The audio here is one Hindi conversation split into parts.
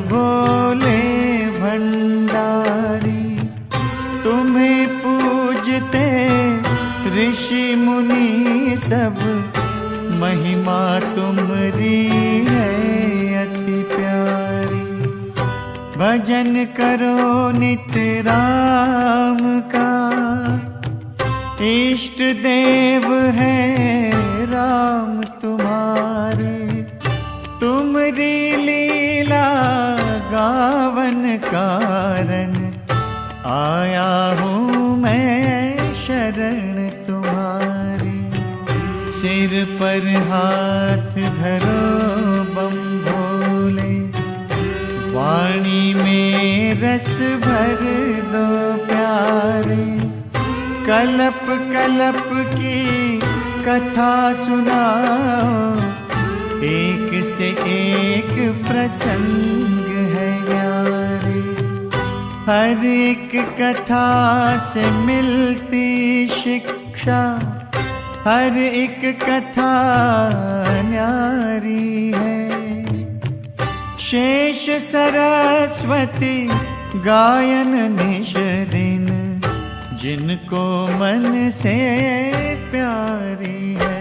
भोले भंडारी, तुम्हें पूजते ऋषि मुनि सब, महिमा तुम्हारी है अति प्यारी। भजन करो नित्य राम का, इष्ट देव है राम तुम्हारे। तुम्हारी लीला गावन कारण, आया हूँ मैं शरण तुम्हारी। सिर पर हाथ धरो बम भोले, वाणी में रस भर दो प्यारे। कलप कलप की कथा सुनाओ, एक से एक प्रसंग है यारे। हर एक कथा से मिलती शिक्षा, हर एक कथा न्यारी है। शेष सरस्वती गायन निश दिन, जिनको मन से प्यारी है।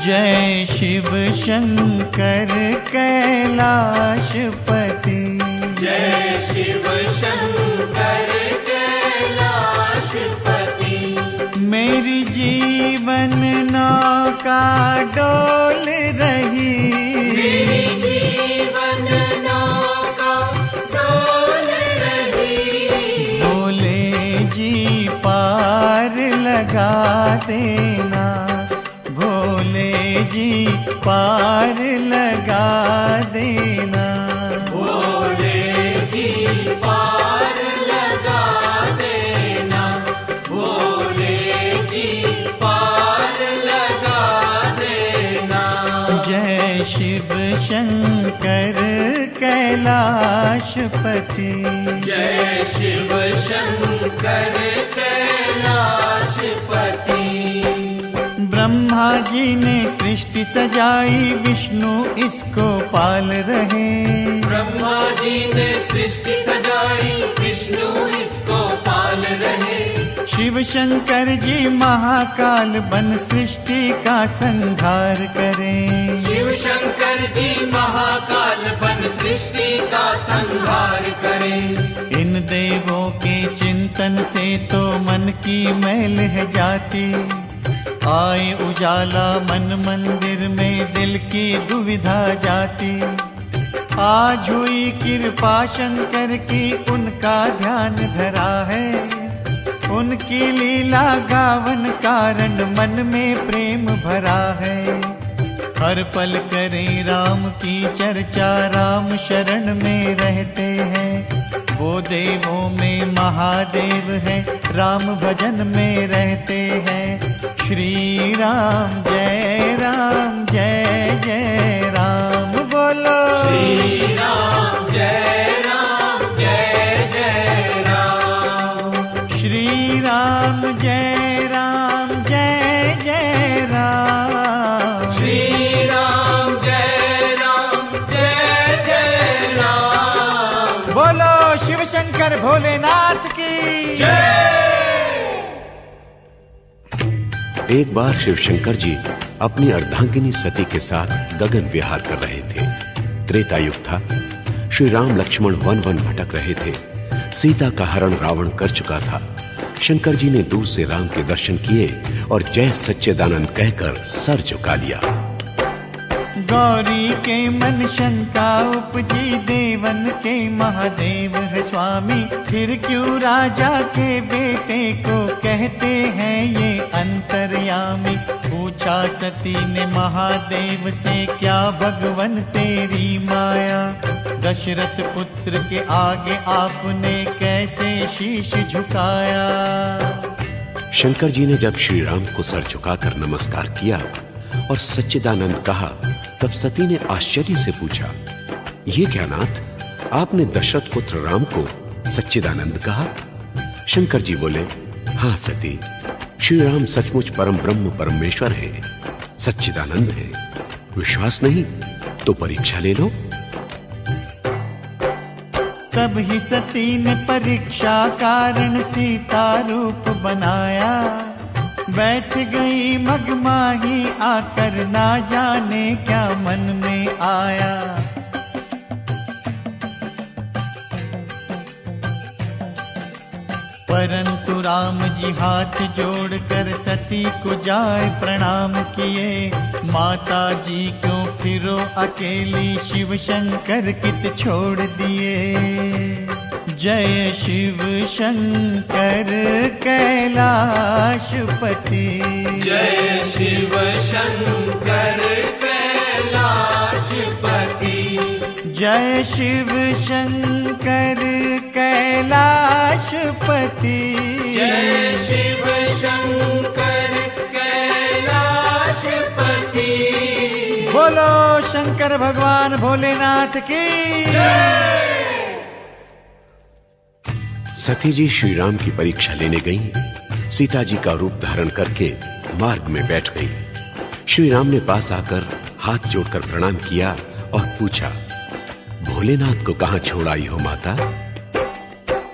जय शिव शंकर कैलाशपति, जय शिव शंकर कैलाशपति। मेरी जीवन नौका डोल रही, मेरी जीवन नौका डोल रही। भोले जी पार लगा देना, भोले जी पार लगा देना। भोले जी पार लगा देना, भोले जी पार लगा देना। जय शिव शंकर कैलाशपति, जय शिव शंकर कैलाशपति। ब्रह्मा जी ने सृष्टि सजाई, विष्णु इसको पाल रहे। ब्रह्मा जी ने सृष्टि सजाई, विष्णु इसको पाल रहे। शिव शंकर जी महाकाल बन सृष्टि का संहार करें। शिव शंकर जी महाकाल बन सृष्टि का संहार करें। इन देवों के चिंतन से तो मन की मैल है जाती, आए उजाला मन मंदिर में दिल की दुविधा जाती। आज हुई कृपा शंकर की, उनका ध्यान धरा है। उनकी लीला गावन कारण मन में प्रेम भरा है। हर पल करें राम की चर्चा, राम शरण में रहते हैं। वो देवों में महादेव है, राम भजन में रहते हैं। श्री राम जय जय राम बोलो। श्री राम जय जय राम। श्री राम जय जय राम। श्री राम जय जय राम। बोलो शिव शंकर भोलेनाथ की जय। एक बार शिवशंकर जी अपनी अर्धांगिनी सती के साथ गगन विहार कर रहे थे। त्रेता युग था। श्री राम लक्ष्मण वन वन भटक रहे थे। सीता का हरण रावण कर चुका था। शंकर जी ने दूर से राम के दर्शन किए और जय सच्चिदानंद कहकर सर झुका लिया। गौरी के मन शंका उपजी, देवन के महादेव है स्वामी। फिर क्यों राजा के बेटे को कहते हैं ये अंतर्यामी। पूछा सती ने महादेव से, क्या भगवन तेरी माया। दशरथ पुत्र के आगे आपने कैसे शीश झुकाया। शंकर जी ने जब श्री राम को सर झुकाकर नमस्कार किया और सच्चिदानंद कहा, तब सती ने आश्चर्य से पूछा, ये क्या नाथ, आपने दशरथ पुत्र राम को सच्चिदानंद कहा? शंकर जी बोले, हां सती, श्री राम सचमुच परम ब्रह्म परमेश्वर हैं, सच्चिदानंद हैं। विश्वास नहीं तो परीक्षा ले लो। तब ही सती ने परीक्षा कारण सीता रूप बनाया, बैठ गई मगमाही आकर ना जाने क्या मन में आया। परंतु राम जी हाथ जोड़कर सती को जाए प्रणाम किए। माता जी क्यों फिरो अकेली, शिव शंकर कित छोड़ दिए। जय शिव शंकर कैलाशपति, जय शिव शंकर कैलाशपति, जय शिव शंकर कैलाशपति, जय शिव शंकर कैलाशपति। बोलो शंकर भगवान भोलेनाथ की। सती जी श्री राम की परीक्षा लेने गईं। सीता जी का रूप धारण करके मार्ग में बैठ गई। श्री राम ने पास आकर हाथ जोड़कर प्रणाम किया और पूछा, भोलेनाथ को कहां छोड़ आई हो माता?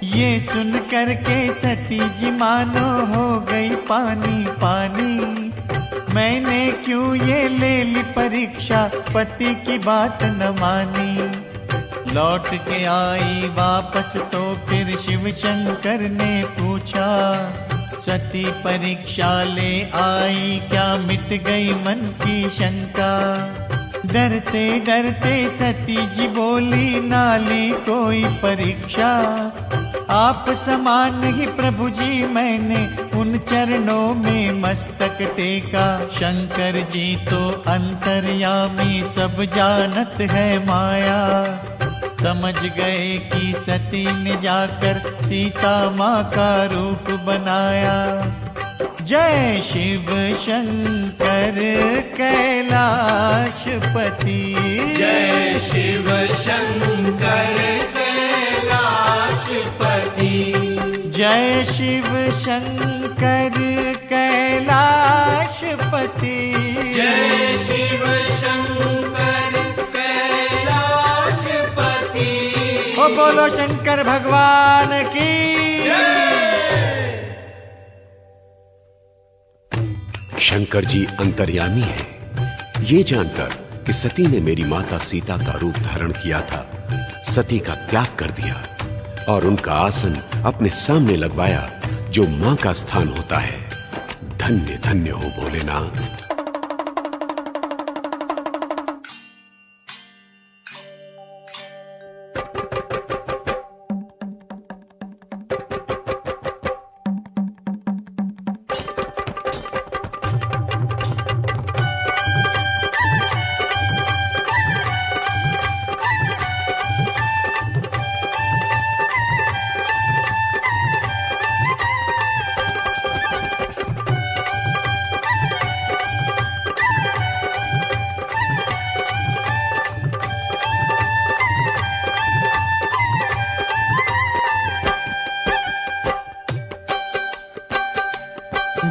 ये सुन करके सती जी मानो हो गई पानी पानी। मैंने क्यों ये ले ली परीक्षा, पति की बात न मानी। लौट के आई वापस तो फिर शिव शंकर ने पूछा, सती परीक्षा ले आई क्या मिट गई मन की शंका। डरते डरते सती जी बोली, नाली कोई परीक्षा। आप समान ही प्रभु जी मैंने उन चरणों में मस्तक टेका। शंकर जी तो अंतर्यामी सब जानत है माया। समझ गए कि सती ने जाकर सीता माँ का रूप बनाया। जय शिव शंकर कैलाशपति, जय शिव शंकर कैलाशपति, जय शिव शंकर कैलाशपति, जय शिव शंकर कैलाशपति। ओ बोलो शंकर भगवान की। शंकर जी अंतर्यामी हैं। ये जानकर कि सती ने मेरी माता सीता का रूप धारण किया था, सती का त्याग कर दिया और उनका आसन अपने सामने लगवाया, जो मां का स्थान होता है। धन्य धन्य हो भोलेनाथ।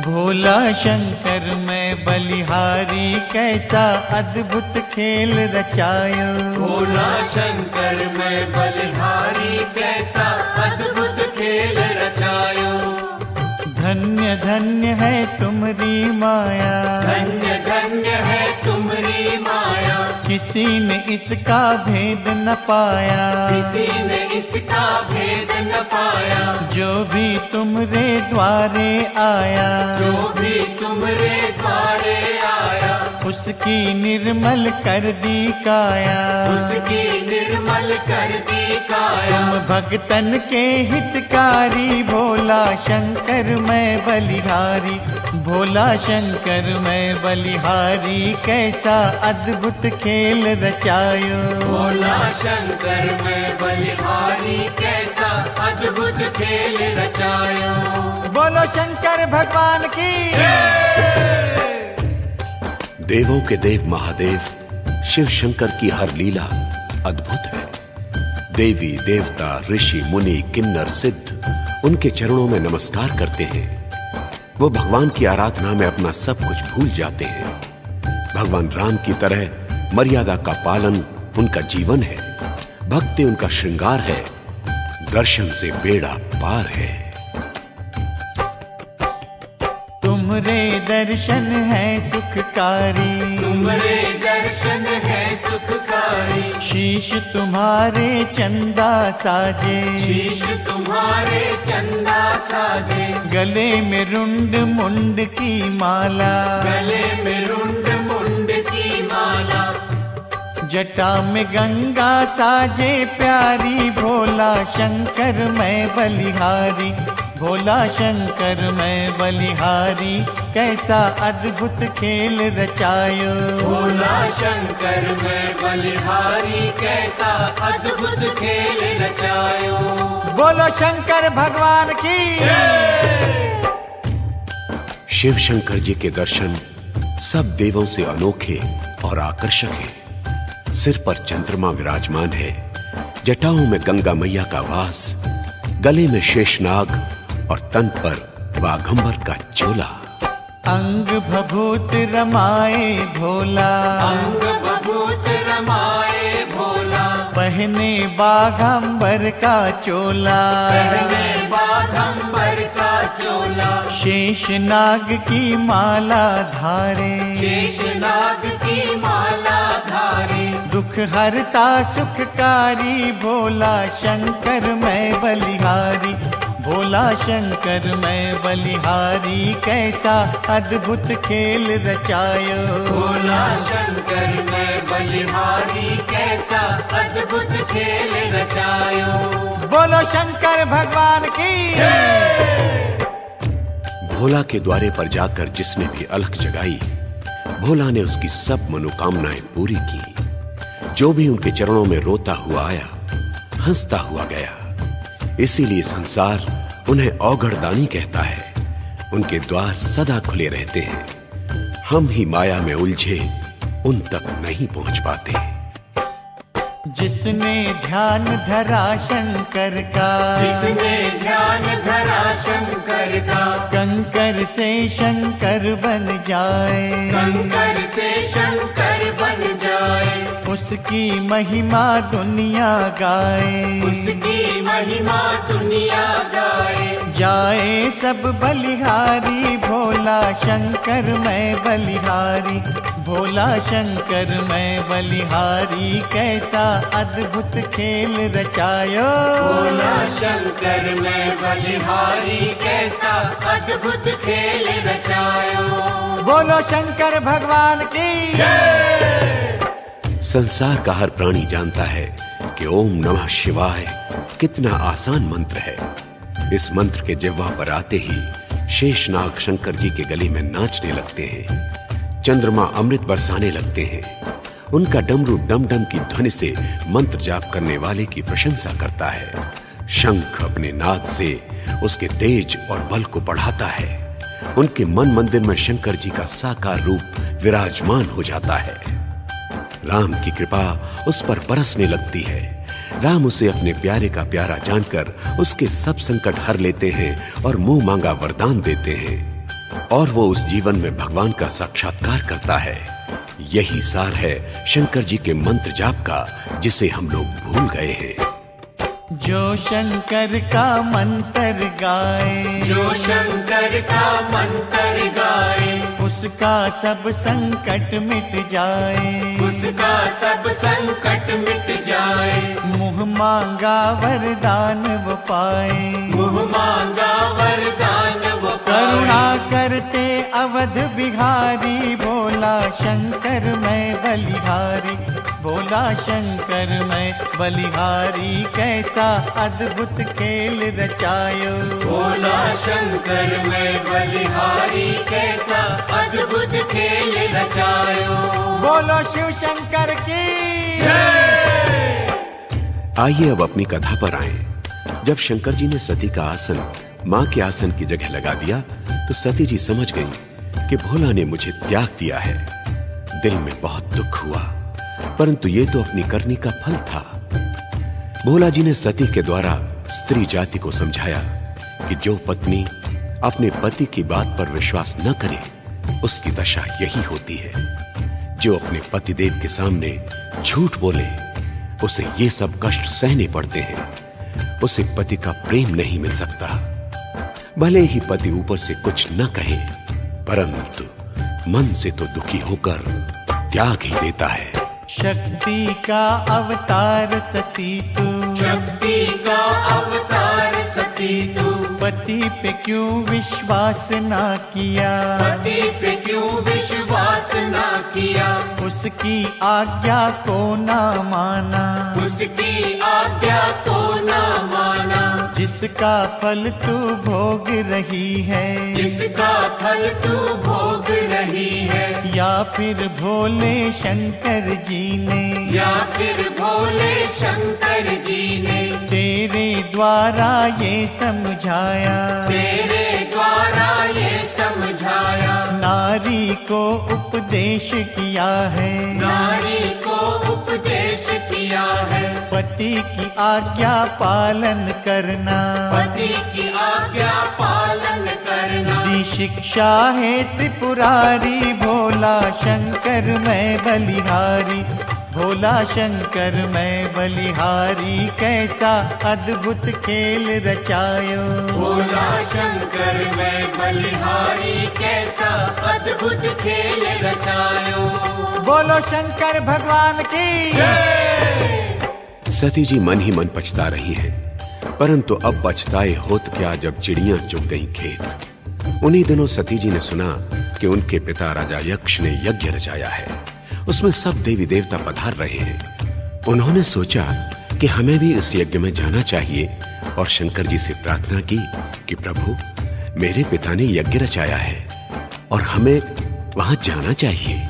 भोला शंकर मैं बलिहारी, कैसा अद्भुत खेल रचायो। भोला शंकर मैं बलिहारी, कैसा अद्भुत खेल रचायो। धन्य धन्य है तुम्हारी माया, धन्य धन्य है तुम्हारी माया। किसी ने इसका भेद न पाया, किसी ने इसका भेद न पाया। जो भी तुमरे द्वारे आया, जो भी तुमरे द्वारे आया। उसकी निर्मल कर दी काया, उसकी निर्मल कर दी काया। तुम भक्तन के हितकारी, भोला शंकर मैं बलिहारी। भोला शंकर मैं बलिहारी, कैसा अद्भुत खेल रचायो। भोला शंकर मैं बलिहारी, कैसा अद्भुत खेल रचायो। बोलो शंकर भगवान की। देवों के देव महादेव शिव शंकर की हर लीला अद्भुत है। देवी देवता ऋषि मुनि किन्नर सिद्ध उनके चरणों में नमस्कार करते हैं। वो भगवान की आराधना में अपना सब कुछ भूल जाते हैं। भगवान राम की तरह मर्यादा का पालन उनका जीवन है। भक्ति उनका श्रृंगार है। दर्शन से बेड़ा पार है। तुमरे दर्शन है सुखकारी, तुमरे दर्शन है सुखकारी। शीश तुम्हारे चंदा साजे, शीश तुम्हारे चंदा साजे। गले में रुंड मुंड की माला, गले में रुंड मुंड की माला। जटा में गंगा साजे प्यारी। भोला शंकर मैं बलिहारी, भोला शंकर मैं बलिहारी। कैसा अद्भुत खेल रचायो। भोला शंकर मैं बलिहारी, कैसा अद्भुत खेल रचायो। बोलो शंकर भगवान की। शिव शंकर जी के दर्शन सब देवों से अनोखे और आकर्षक हैं। सिर पर चंद्रमा विराजमान है। जटाओं में गंगा मैया का वास, गले में शेषनाग और तन पर बाघंबर का चोला। अंग भभूत रमाए भोला, अंग भभूत रमाए भोला। पहने बाघंबर का चोला, पहने बाघंबर का चोला। शेषनाग की माला धारे, शेषनाग की माला धारे। दुख हरता सुखकारी। भोला शंकर मैं बलिहारी, भोला शंकर मैं बलिहारी। कैसा अद्भुत खेल रचायो। भोला शंकर मैं बलिहारी, कैसा अद्भुत खेल रचायो। बोलो शंकर भगवान की। भोला के द्वारे पर जाकर जिसने भी अलख जगाई, भोला ने उसकी सब मनोकामनाएं पूरी की। जो भी उनके चरणों में रोता हुआ आया, हंसता हुआ गया। इसीलिए संसार उन्हें औघड़दानी कहता है। उनके द्वार सदा खुले रहते हैं। हम ही माया में उलझे उन तक नहीं पहुंच पाते। जिसने ध्यान धरा शंकर का, जिसने ध्यान धरा शंकर का। कंकर से शंकर बन जाए, कंकर से शंकर बन जाए। उसकी महिमा दुनिया गाए, उसकी महिमा दुनिया गाए। जाए सब बलिहारी। भोला शंकर मैं बलिहारी, भोला शंकर मैं बलिहारी। कैसा अद्भुत खेल रचायो। भोला शंकर मैं बलिहारी, कैसा अद्भुत खेल रचायो। बोलो शंकर भगवान की। संसार का हर प्राणी जानता है कि ओम नमः शिवाय कितना आसान मंत्र है। इस मंत्र के जिह्वा पर आते ही शेषनाग शंकर जी के गले में नाचने लगते हैं। चंद्रमा अमृत बरसाने लगते हैं। उनका डमरू डम डम की ध्वनि से मंत्र जाप करने वाले की प्रशंसा करता है। शंख अपने नाद से उसके तेज और बल को बढ़ाता है। उनके मन मंदिर में शंकर जी का साकार रूप विराजमान हो जाता है। राम की कृपा उस पर बरसने लगती है। राम उसे अपने प्यारे का प्यारा जानकर उसके सब संकट हर लेते हैं और मुंह मांगा वरदान देते हैं। और वो उस जीवन में भगवान का साक्षात्कार करता है। यही सार है शंकर जी के मंत्र जाप का, जिसे हम लोग भूल गए हैं। जो शंकर का मंत्र गाए, जो शंकर का मंत्र गाए। उसका सब संकट मिट जाए, उसका सब संकट मिट जाए। मुँह मांगा वरदान वो पाए, मुँह मांगा वरदान वो करुणा पाए। करते अवध बिहारी। भोला शंकर मैं बलिहारी, भोला शंकर मैं बलिहारी। कैसा अद्भुत खेल रचायो। भोला शंकर मैं बलिहारी, कैसा अद्भुत खेल रचायो। बोलो शिव शंकर की। आइए अब अपनी कथा पर आएं। जब शंकर जी ने सती का आसन मां के आसन की जगह लगा दिया तो सती जी समझ गई कि भोला ने मुझे त्याग दिया है। दिल में बहुत दुख हुआ, परंतु ये तो अपनी करनी का फल था। भोला जी ने सती के द्वारा स्त्री जाति को समझाया कि जो पत्नी अपने पति की बात पर विश्वास न करे उसकी दशा यही होती है। जो अपने पतिदेव के सामने झूठ बोले उसे ये सब कष्ट सहने पड़ते हैं। उसे पति का प्रेम नहीं मिल सकता। भले ही पति ऊपर से कुछ न कहे, परंतु मन से तो दुखी होकर त्याग ही देता है। शक्ति का अवतार सती तू, शक्ति का अवतार सती तू, पति पे क्यों विश्वास ना किया, पति पे क्यों विश्वास ना किया, उसकी आज्ञा को ना माना, उसकी आज्ञा को ना माना, जिसका फल तू भोग रही है, जिसका फल तू भोग रही है, या फिर भोले शंकर जी ने, या फिर भोले शंकर जी ने तेरे द्वारा ये समझाया, तेरे द्वारा ये समझाया, नारी को उपदेश किया है, नारी को उपदेश किया है, पति की आज्ञा पालन करना, पति की आज्ञा पालन करना, दी शिक्षा है त्रिपुरारी, भोला शंकर मैं बलिहारी, भोला शंकर मैं बलिहारी, कैसा अद्भुत खेल रचायो, भोला शंकर मैं बलिहारी, कैसा अद्भुत खेल रचायो। बोलो शंकर भगवान की सती जी मन ही मन पछता रही हैं, परंतु अब पछताए होत क्या जब चिड़ियां चुग गईं खेत। उन्हीं दिनों सती जी ने सुना कि उनके पिता राजा यक्ष ने यज्ञ रचाया है, उसमें सब देवी देवता पधार रहे हैं। उन्होंने सोचा कि हमें भी इस यज्ञ में जाना चाहिए और शंकर जी से प्रार्थना की कि प्रभु मेरे पिता ने यज्ञ रचाया है और हमें वहां जाना चाहिए।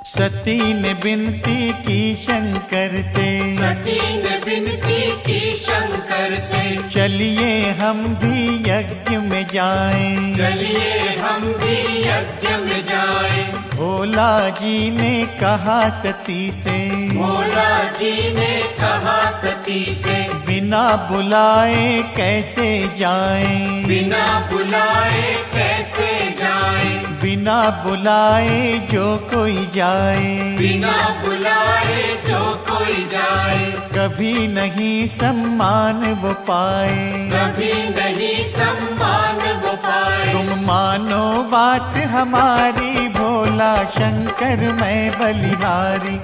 सती ने विनती की शंकर से, सती ने विनती की शंकर से, चलिए हम भी यज्ञ में जाएं, चलिए हम भी यज्ञ में जाएं। भोला जी ने कहा सती से, भोला जी ने कहा सती से, बिना बुलाए कैसे जाएं, बिना बुलाए कैसे जाएं, बिना बुलाए जो कोई जाए, बिना बुलाए जो कोई जाए, कभी नहीं सम्मान वो पाए, कभी नहीं सम्मान वो पाए। तुम मानो बात हमारी, भोला शंकर मैं बलिहारी,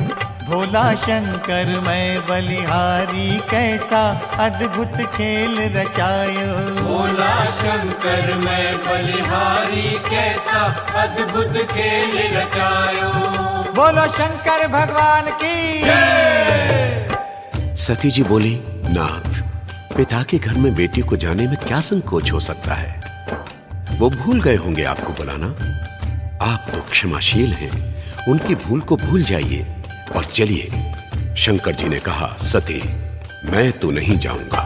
भोला शंकर मैं बलिहारी, कैसा अद्भुत खेल रचायो, भोला शंकर मैं बलिहारी, कैसा अद्भुत खेल रचायो। बोलो शंकर भगवान की। सती जी बोली, नाथ पिता के घर में बेटी को जाने में क्या संकोच हो सकता है, वो भूल गए होंगे आपको बुलाना। आप तो क्षमाशील हैं, उनकी भूल को भूल जाइए और चलिए। शंकर जी ने कहा, सती मैं तो नहीं जाऊंगा।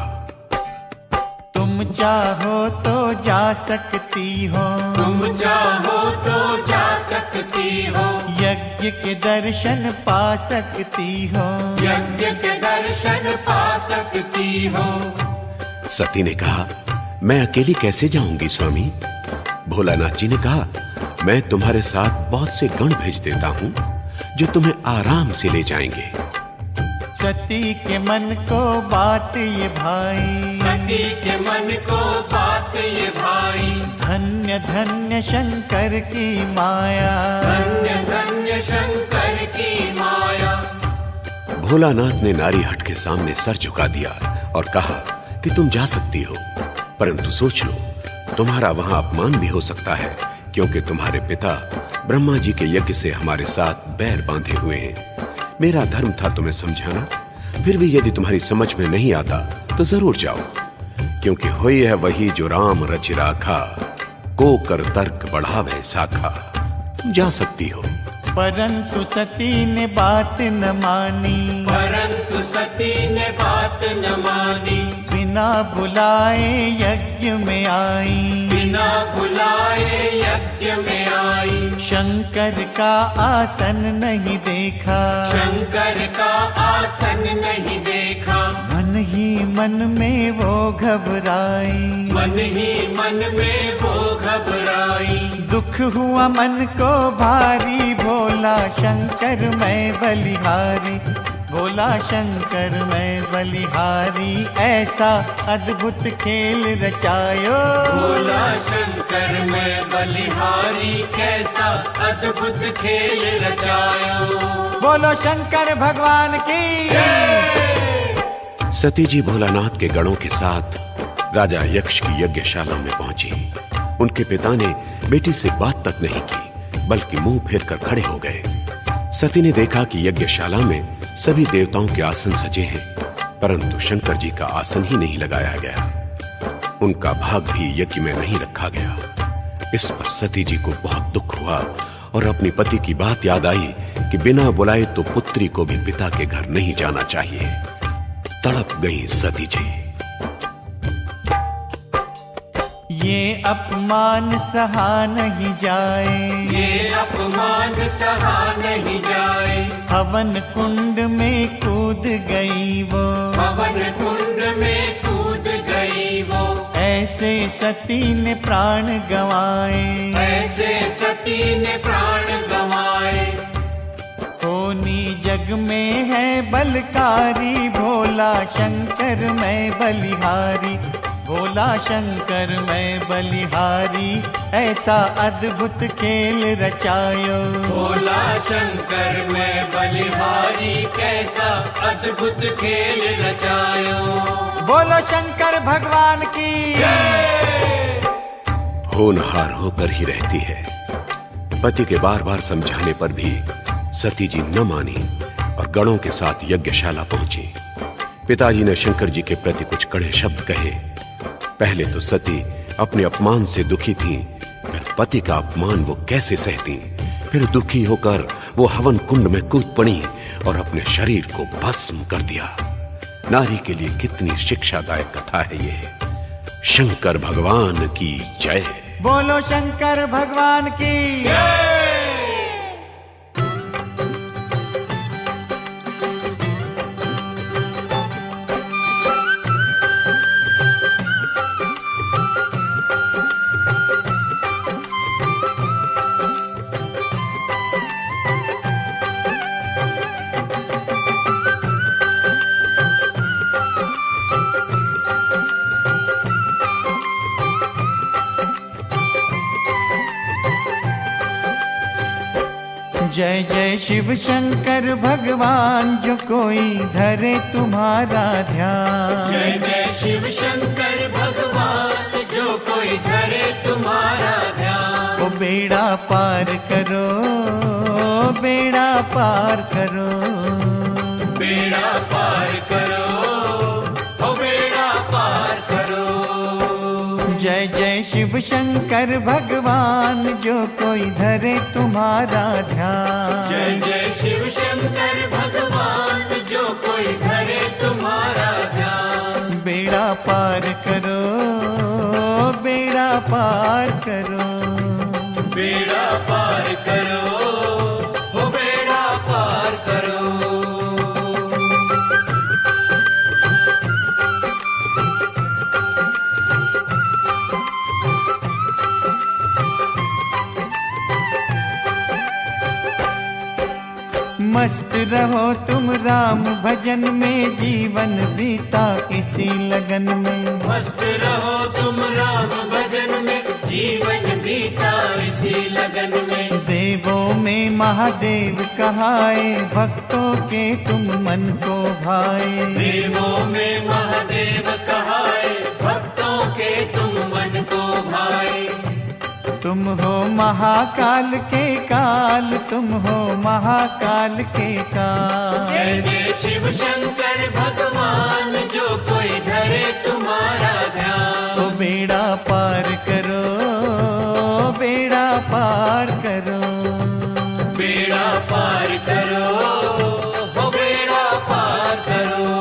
तुम चाहो तो जा सकती हो, तुम चाहो तो जा सकती हो, यज्ञ के दर्शन पा सकती हो, यज्ञ के दर्शन पा सकती हो। सती ने कहा, मैं अकेली कैसे जाऊंगी स्वामी। भोलानाथ जी ने कहा, मैं तुम्हारे साथ बहुत से गण भेज देता हूं जो तुम्हें आराम से ले जाएंगे। सती के मन को बात ये भाई, सती के मन को बात ये भाई, धन्य धन्य शंकर की माया, धन्य धन्य शंकर की माया। भोलानाथ ने नारी हट के सामने सर झुका दिया और कहा कि तुम जा सकती हो, परंतु सोच लो तुम्हारा वहां अपमान भी हो सकता है, क्योंकि तुम्हारे पिता ब्रह्मा जी के यज्ञ से हमारे साथ बैर बांधे हुए हैं। मेरा धर्म था तुम्हें समझाना, फिर भी यदि तुम्हारी समझ में नहीं आता तो जरूर जाओ, क्योंकि हुई है वही जो राम रचि राखा, को कर तर्क बढ़ावे साखा। तुम जा सकती हो। परंतु सती ने बात न मानी, परंतु सती ने बात न मानी, बिना बुलाए यज्ञ में आई, बिना बुलाए यज्ञ में आई। शंकर का आसन नहीं देखा, शंकर का आसन नहीं देखा, मन ही मन में वो घबराई, मन ही मन में वो घबराई। दुख हुआ मन को भारी, भोला शंकर मैं बलिहारी, भोला शंकर मैं बलिहारी, ऐसा अद्भुत खेल रचायो। भोला शंकर मैं बलिहारी, कैसा अद्भुत खेल रचायो। बोलो शंकर भगवान की। सती जी भोलानाथ के गणों के साथ राजा यक्ष की यज्ञशाला में पहुंची। उनके पिता ने बेटी से बात तक नहीं की, बल्कि मुंह फेर कर खड़े हो गए। सती ने देखा कि यज्ञशाला में सभी देवताओं के आसन सजे हैं, परंतु शंकर जी का आसन ही नहीं लगाया गया। उनका भाग भी यज्ञ में नहीं रखा गया। इस पर सती जी को बहुत दुख हुआ और अपनी पति की बात याद आई कि बिना बुलाए तो पुत्री को भी पिता के घर नहीं जाना चाहिए। तड़प गई सती जी। ये अपमान सहा नहीं जाए, ये अपमान सहा नहीं जाए। हवन कुंड में कूद गई वो, हवन कुंड में कूद गई वो। ऐसे सती ने प्राण गंवाए, ऐसे सती ने प्राण गंवाए। होनी जग में है बलकारी, भोला शंकर मैं बलिहारी, भोला शंकर मैं बलिहारी, ऐसा अद्भुत खेल रचायो। भोला शंकर मैं बलिहारी, कैसा अद्भुत खेल रचायो। बोलो शंकर भगवान की। होनहार होकर ही रहती है। पति के बार बार समझाने पर भी सती जी न मानी और गणों के साथ यज्ञशाला पहुंची। पिताजी ने शंकर जी के प्रति कुछ कड़े शब्द कहे। पहले तो सती अपने अपमान से दुखी थी, फिर पति का अपमान वो कैसे सहती। फिर दुखी होकर वो हवन कुंड में कूद पड़ी और अपने शरीर को भस्म कर दिया। नारी के लिए कितनी शिक्षादायक कथा है ये। शंकर भगवान की जय। बोलो शंकर भगवान की। जय जय शिव शंकर भगवान, जो कोई धरे तुम्हारा ध्यान। जय जय शिव शंकर भगवान, जो कोई धरे तुम्हारा ध्यान। ओ बेड़ा पार करो, बेड़ा पार करो, बेड़ा पार करो, ओ बेड़ा पार करो। जय जय शिव शंकर भगवान, जो कोई धरे तुम्हारा ध्यान। जय जय शिव शंकर भगवान, जो कोई धरे तुम्हारा ध्यान। बेड़ा पार करो, बेड़ा पार करो, बेड़ा पार करो, ओ बेड़ा पार करो। मस्त रहो तुम राम भजन में, जीवन बीता इसी लगन में। मस्त रहो तुम राम भजन में, जीवन बीता इसी लगन में। देवों में महादेव कहाए, भक्तों के तुम मन को भाए। देवों में महादेव कहाए, भक्तों के तुम मन को भाए। तुम हो महाकाल के काल, तुम हो महाकाल के काल। जय जय शिव शंकर भगवान, जो कोई धरे तुम्हारा ध्यान। तो बेड़ा पार करो, बेड़ा पार करो, बेड़ा पार करो, ओ बेड़ा पार करो।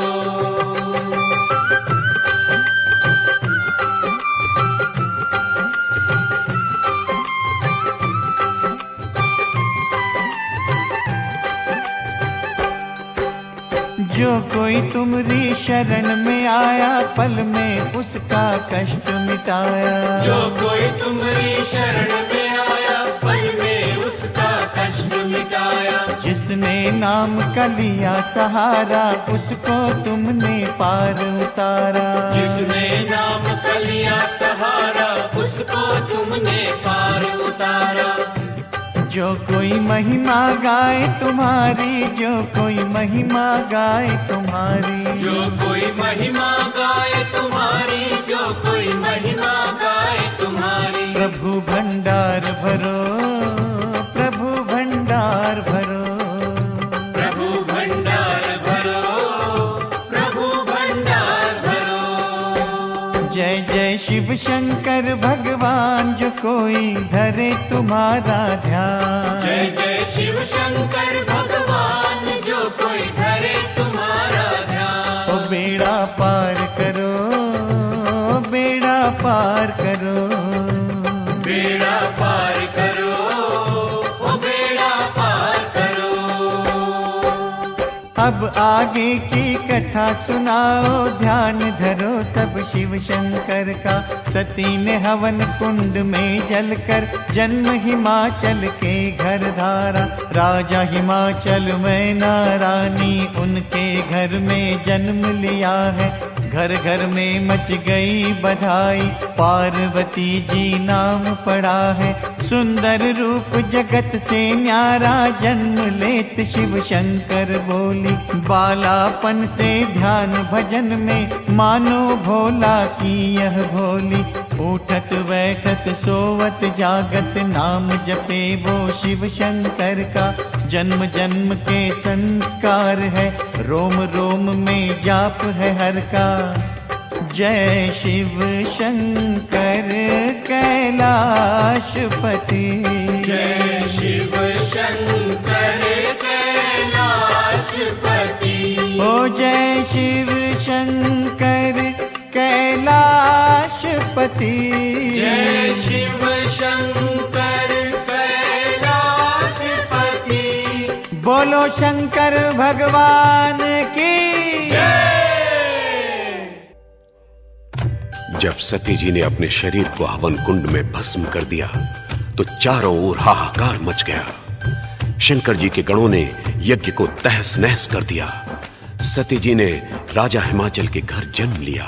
कोई तुम्हारी शरण में आया, पल में उसका कष्ट मिटाया। जो कोई तुम्हारी शरण में आया, पल में उसका कष्ट मिटाया। जिसने नाम का लिया सहारा, उसको तुमने पार उतारा। जिसने नाम का लिया सहारा, उसको तुमने पार उतारा। जो कोई महिमा गाए तुम्हारी, जो कोई महिमा गाए तुम्हारी, जो कोई महिमा गाए तुम्हारी, जो कोई महिमा गाए तुम्हारी। प्रभु भंडार भरो, प्रभु भंडार भरो, प्रभु भंडार भरो, प्रभु भंडार भरो। जय जय शिव शंकर भगवान, जो कोई धरे तुम्हारा ध्यान। जय जय शिव शंकर भगवान, जो कोई धरे तुम्हारा ध्यान। ओ बेड़ा पार करो, बेड़ा पार करो, बेड़ा पार करो, ओ बेड़ा पार करो। अब आगे की कथा सुनाओ, ध्यान धरो सब शिव शंकर का। सती ने हवन कुंड में जलकर जन्म हिमाचल के घर धारा। राजा हिमाचल मैना रानी, उनके घर में जन्म लिया है। घर घर में मच गई बधाई, पार्वती जी नाम पड़ा है। सुंदर रूप जगत से न्यारा, जन्म लेत शिव शंकर बोली। बालापन से ध्यान भजन में, मानो भोला की यह भोली। उठत बैठत सोवत जागत, नाम जपे वो शिव शंकर का। जन्म जन्म के संस्कार है, रोम रोम में जाप है हर का। जय शिव शंकर कैलाशपति, जय शिव शंकर कैलाशपति। ओ जय शिव शंकर कैलाशपति। जय शिव शंकर कैलाशपति। बोलो शंकर भगवान की। जब सती जी ने अपने शरीर को हवन कुंड में भस्म कर दिया, तो चारों ओर हाहाकार मच गया। शंकर जी के गणों ने यज्ञ को तहस नहस कर दिया। सती जी ने राजा हिमाचल के घर जन्म लिया।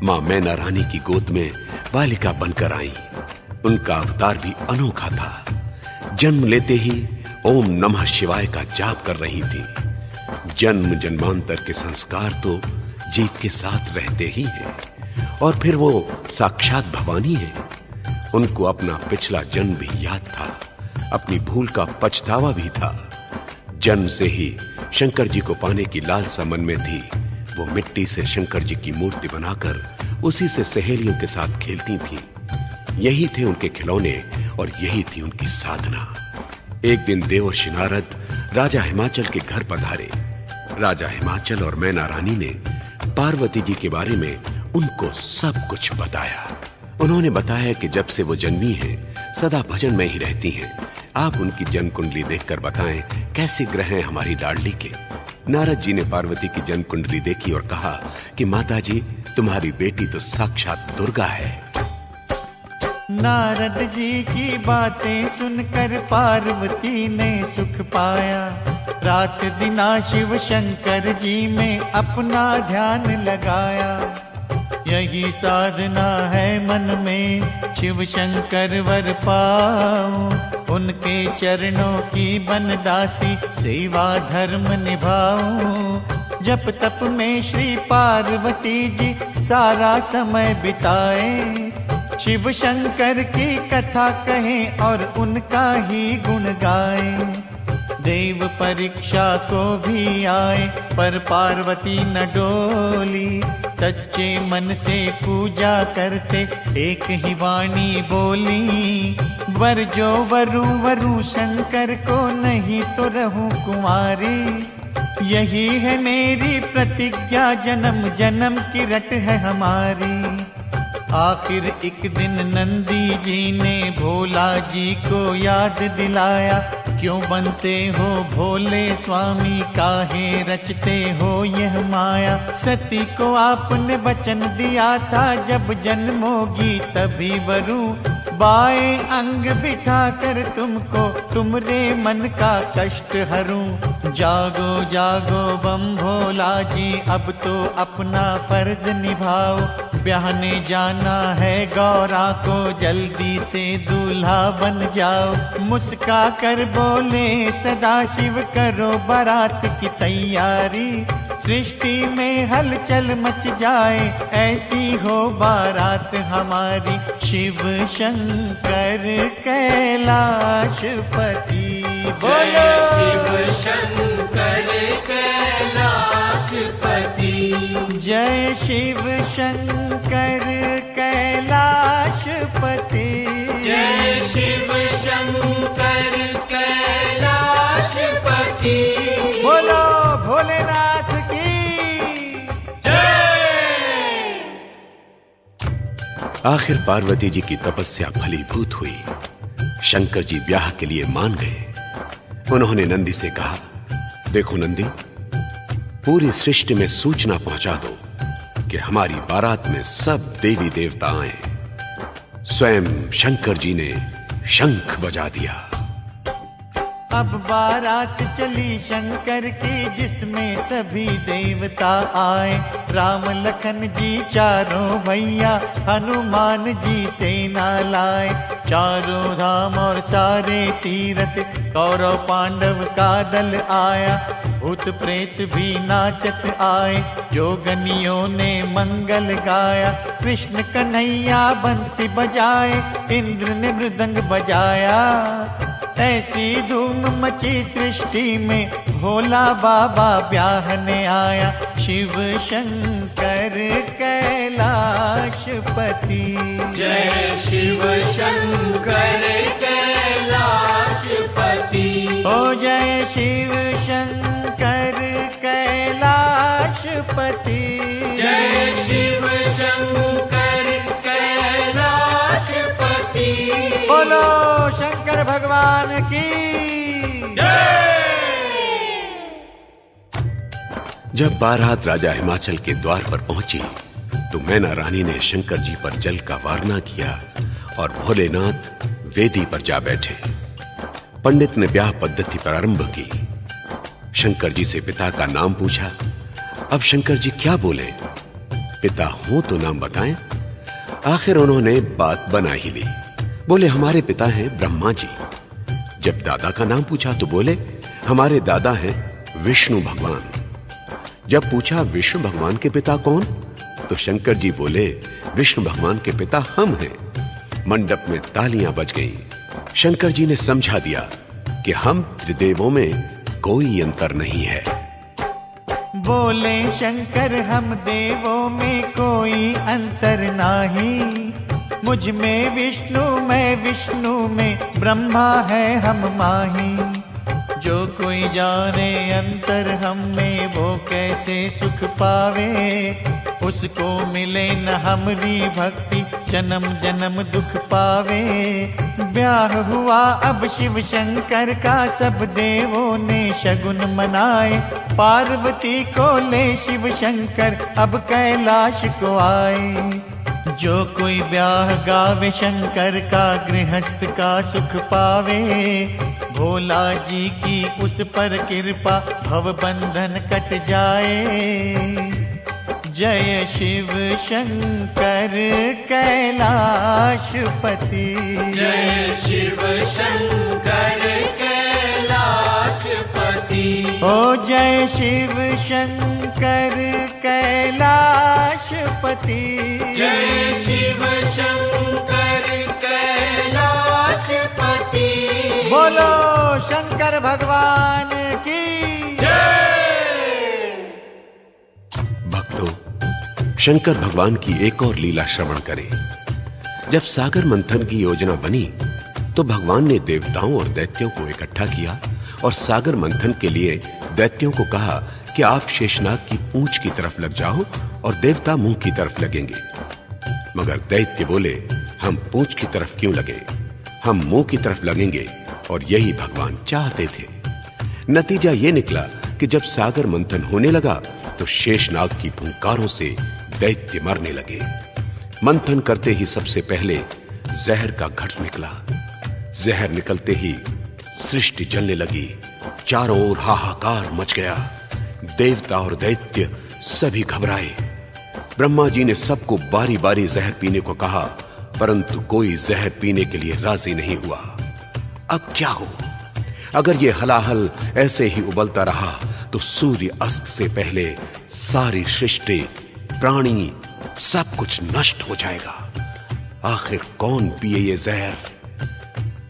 मां मैना रानी की गोद में बालिका बनकर आई। उनका अवतार भी अनोखा था। जन्म लेते ही ओम नमः शिवाय का जाप कर रही थी। जन्म जन्मांतर के संस्कार तो जीव के साथ रहते ही हैं, और फिर वो साक्षात भवानी है। उनको अपना पिछला जन्म भी याद था, अपनी भूल का पछतावा भी था। जन्म से ही शंकर जी को पाने की लालसा मन में थी। वो मिट्टी से शंकर जी की मूर्ति बनाकर उसी से सहेलियों के साथ खेलती थी। यही थे उनके खिलौने और यही थी उनकी साधना। एक दिन देवर्षि नारद राजा हिमाचल के घर पधारे। राजा हिमाचल और मैना रानी ने पार्वती जी के बारे में उनको सब कुछ बताया। उन्होंने बताया कि जब से वो जन्मी हैं, सदा भजन में ही रहती हैं। आप उनकी जन्म कुंडली देखकर बताएं कैसे ग्रह हैं हमारी लाडली के। नारद जी ने पार्वती की जन्म कुंडली देखी और कहा कि माता जी, तुम्हारी बेटी तो साक्षात दुर्गा है। नारद जी की बातें सुनकर पार्वती ने सुख पाया। रात दिना शिव शंकर जी में अपना ध्यान लगाया। यही साधना है मन में, शिव शंकर वर पाऊं। उनके चरणों की बनदासी, सेवा धर्म निभाऊं। जप तप में श्री पार्वती जी सारा समय बिताए। शिव शंकर की कथा कहें और उनका ही गुण गाएं। देव परीक्षा को भी आए, पर पार्वती न डोली। सच्चे मन से पूजा करते, एक ही वाणी बोली। वर जो वरु वरु शंकर को, नहीं तो रहूं कुंवारी। यही है मेरी प्रतिज्ञा, जन्म जन्म की रट है हमारी। आखिर एक दिन नंदी जी ने भोला जी को याद दिलाया। क्यों बनते हो भोले स्वामी, काहे रचते हो यह माया। सती को आपने वचन दिया था, जब जन्मोगी तभी वरू। बाएं अंग बिठा कर तुमको तुमरे मन का कष्ट हरूं। जागो जागो बम भोला जी, अब तो अपना फर्ज निभाओ। ब्याहने जाना है गौरा को, जल्दी से दूल्हा बन जाओ। मुस्का कर बोले सदा शिव, करो बारात की तैयारी। सृष्टि में हलचल मच जाए, ऐसी हो बारात हमारी। शिव शंकर कैलाशपति, बोलो शिव शंकर कैलाशपति। जय शिव शंकर कैलाशपति। जय शिव शंकर कैलाशपति। बोलो भोलेनाथ की जय। आखिर पार्वती जी की तपस्या फलीभूत हुई। शंकर जी ब्याह के लिए मान गए। उन्होंने नंदी से कहा, देखो नंदी, पूरी सृष्टि में सूचना पहुंचा दो कि हमारी बारात में सब देवी देवता आए। स्वयं शंकर जी ने शंख बजा दिया। अब बारात चली शंकर की, जिसमें सभी देवता आए। राम लखन जी चारों भैया, हनुमान जी सेना लाए। चारों धाम और सारे तीरथ, कौरव पांडव का दल आया। भूत प्रेत भी नाचत आए, जोगनियों ने मंगल गाया। कृष्ण कन्हैया बंसी बजाए, इंद्र ने मृदंग बजाया। ऐसी धूम मची सृष्टि में, भोला बाबा ब्याहने आया। शिव शंकर कैलाशपति। जय शिव शंकर कैलाशपति। ओ जय शिव शंकर कैलाशपति। जय शिव शंकर कैलाशपति। बोलो शंकर भगवान की जब बारात राजा हिमाचल के द्वार पर पहुंची तो मैना रानी ने शंकर जी पर जल का वारना किया और भोलेनाथ वेदी पर जा बैठे। पंडित ने ब्याह पद्धति प्रारंभ की। शंकर जी से पिता का नाम पूछा। अब शंकर जी क्या बोले? पिता हो तो नाम बताएं। आखिर उन्होंने बात बना ही ली। बोले, हमारे पिता हैं ब्रह्मा जी। जब दादा का नाम पूछा तो बोले, हमारे दादा हैं विष्णु भगवान। जब पूछा विष्णु भगवान के पिता कौन, तो शंकर जी बोले, विष्णु भगवान के पिता हम हैं। मंडप में तालियां बज गईं। शंकर जी ने समझा दिया कि हम त्रिदेवों में कोई अंतर नहीं है। बोले शंकर, हम देवों में कोई अंतर नहीं। मुझ में विष्णु, मैं विष्णु में ब्रह्मा है, हम माही। जो कोई जाने अंतर हम में, वो कैसे सुख पावे। उसको मिले न हमरी भक्ति, जन्म जन्म दुख पावे। ब्याह हुआ अब शिव शंकर का, सब देवों ने शगुन मनाए। पार्वती को ले शिव शंकर, अब कैलाश को आए। जो कोई ब्याह गावे शंकर का, गृहस्थ का सुख पावे। भोला जी की उस पर कृपा, भव बंधन कट जाए। जय शिव शंकर कैलाशपति। जय शिव शंकर कैलाशपति। ओ जय शिव शंकर कैलाशपति। जय शिव शंकर कैलाशपति। बोलो शंकर भगवान की जय। भक्तों, शंकर भगवान की एक और लीला श्रवण करें। जब सागर मंथन की योजना बनी तो भगवान ने देवताओं और दैत्यों को इकट्ठा किया और सागर मंथन के लिए दैत्यों को कहा कि आप शेषनाग की पूंछ की तरफ लग जाओ और देवता मुंह की तरफ लगेंगे। मगर दैत्य बोले, हम पूंछ की तरफ क्यों लगे, हम मुंह की तरफ लगेंगे और यही भगवान चाहते थे। नतीजा यह निकला कि जब सागर मंथन होने लगा तो शेषनाग की फुंकारों से दैत्य मरने लगे। मंथन करते ही सबसे पहले जहर का घट निकला। जहर निकलते ही सृष्टि जलने लगी, चारों ओर हाहाकार मच गया। देवता और दैत्य सभी घबराए। ब्रह्मा जी ने सबको बारी बारी जहर पीने को कहा, परंतु कोई जहर पीने के लिए राजी नहीं हुआ। अब क्या हो? अगर ये हलाहल ऐसे ही उबलता रहा तो सूर्य अस्त से पहले सारी सृष्टि, प्राणी, सब कुछ नष्ट हो जाएगा। आखिर कौन पिए ये जहर?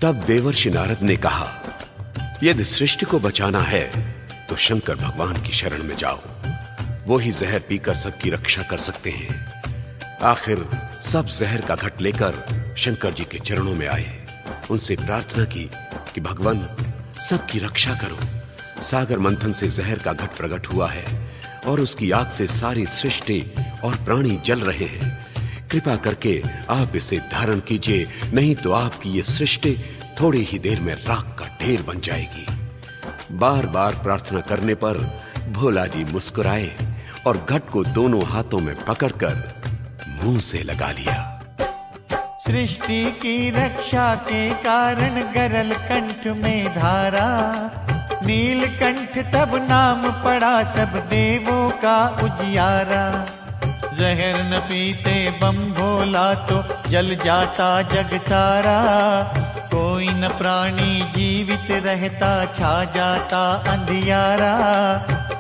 तब देवर्षि नारद ने कहा, यदि सृष्टि को बचाना है तो शंकर भगवान की शरण में जाओ। वो ही जहर पीकर सबकी रक्षा कर सकते हैं। आखिर सब जहर का घट लेकर शंकर जी के चरणों में आए। उनसे प्रार्थना की कि भगवान सबकी रक्षा करो। सागर मंथन से जहर का घट प्रकट हुआ है और उसकी आग से सारी सृष्टि और प्राणी जल रहे हैं। कृपा करके आप इसे धारण कीजिए, नहीं तो आपकी ये सृष्टि थोड़ी ही देर में राख का ढेर बन जाएगी। बार बार प्रार्थना करने पर भोला जी मुस्कुराए और घट को दोनों हाथों में पकड़कर मुंह से लगा लिया। सृष्टि की रक्षा के कारण गरल कंठ में धारा, नीलकंठ तब नाम पड़ा सब देवों का उजियारा। जहर न पीते बम भोला तो जल जाता जग सारा। कोई न प्राणी जीवित रहता, छा जाता अंधियारा।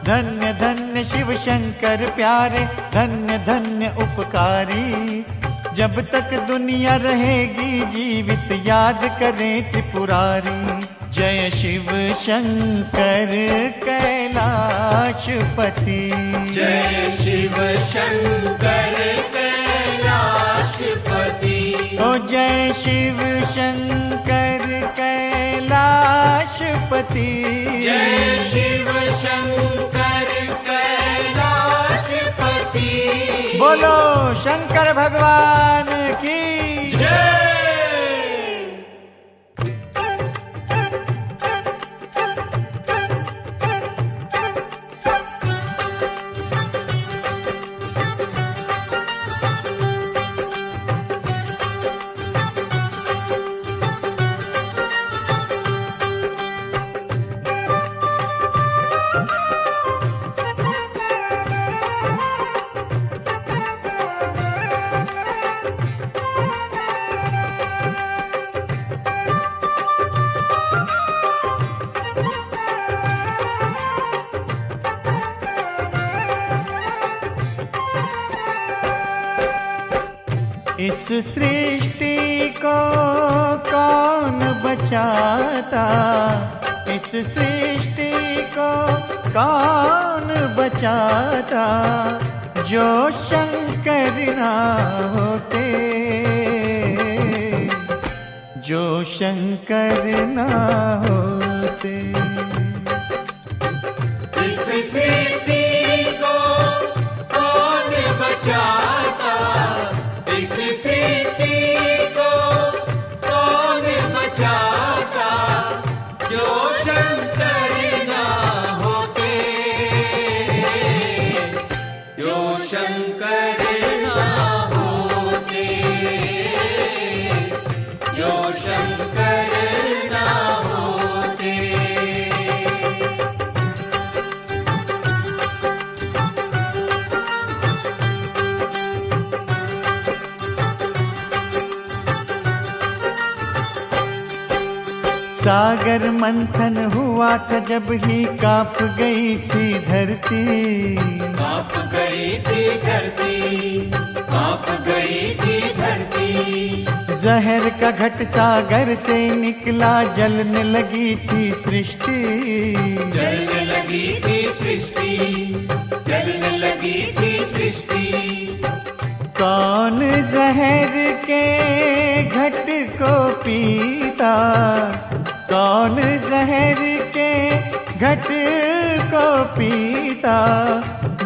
धन्य धन्य शिव शंकर प्यारे, धन्य धन्य उपकारी। जब तक दुनिया रहेगी जीवित याद करें त्रिपुरारी। जय शिव शंकर कैलाशपति, जय शिव शंकर कैलाशपति। ओ जय शिव शंकर कैलाशपति, जय शिव शंकर कैलाशपति। बोलो शंकर भगवान की जय। इस सृष्टि को कौन बचाता, इस सृष्टि को कौन बचाता। जो शंकर ना होते, जो शंकर ना होते। इस सृष्टि को कौन बचाता, इस सृष्टि को कौन बचाता। जो शंकर ना होते, जो शंकर ना होते, जो शंकर ना होते। सागर मंथन हुआ था जब ही कांप गई थी धरती। कांप गई थी धरती, कांप गई थी धरती। जहर का घट सागर से निकला, जलने लगी थी सृष्टि। जलने लगी थी सृष्टि, जलने लगी थी सृष्टि। कौन जहर के घट को पीता, कौन जहर के घट को पीता।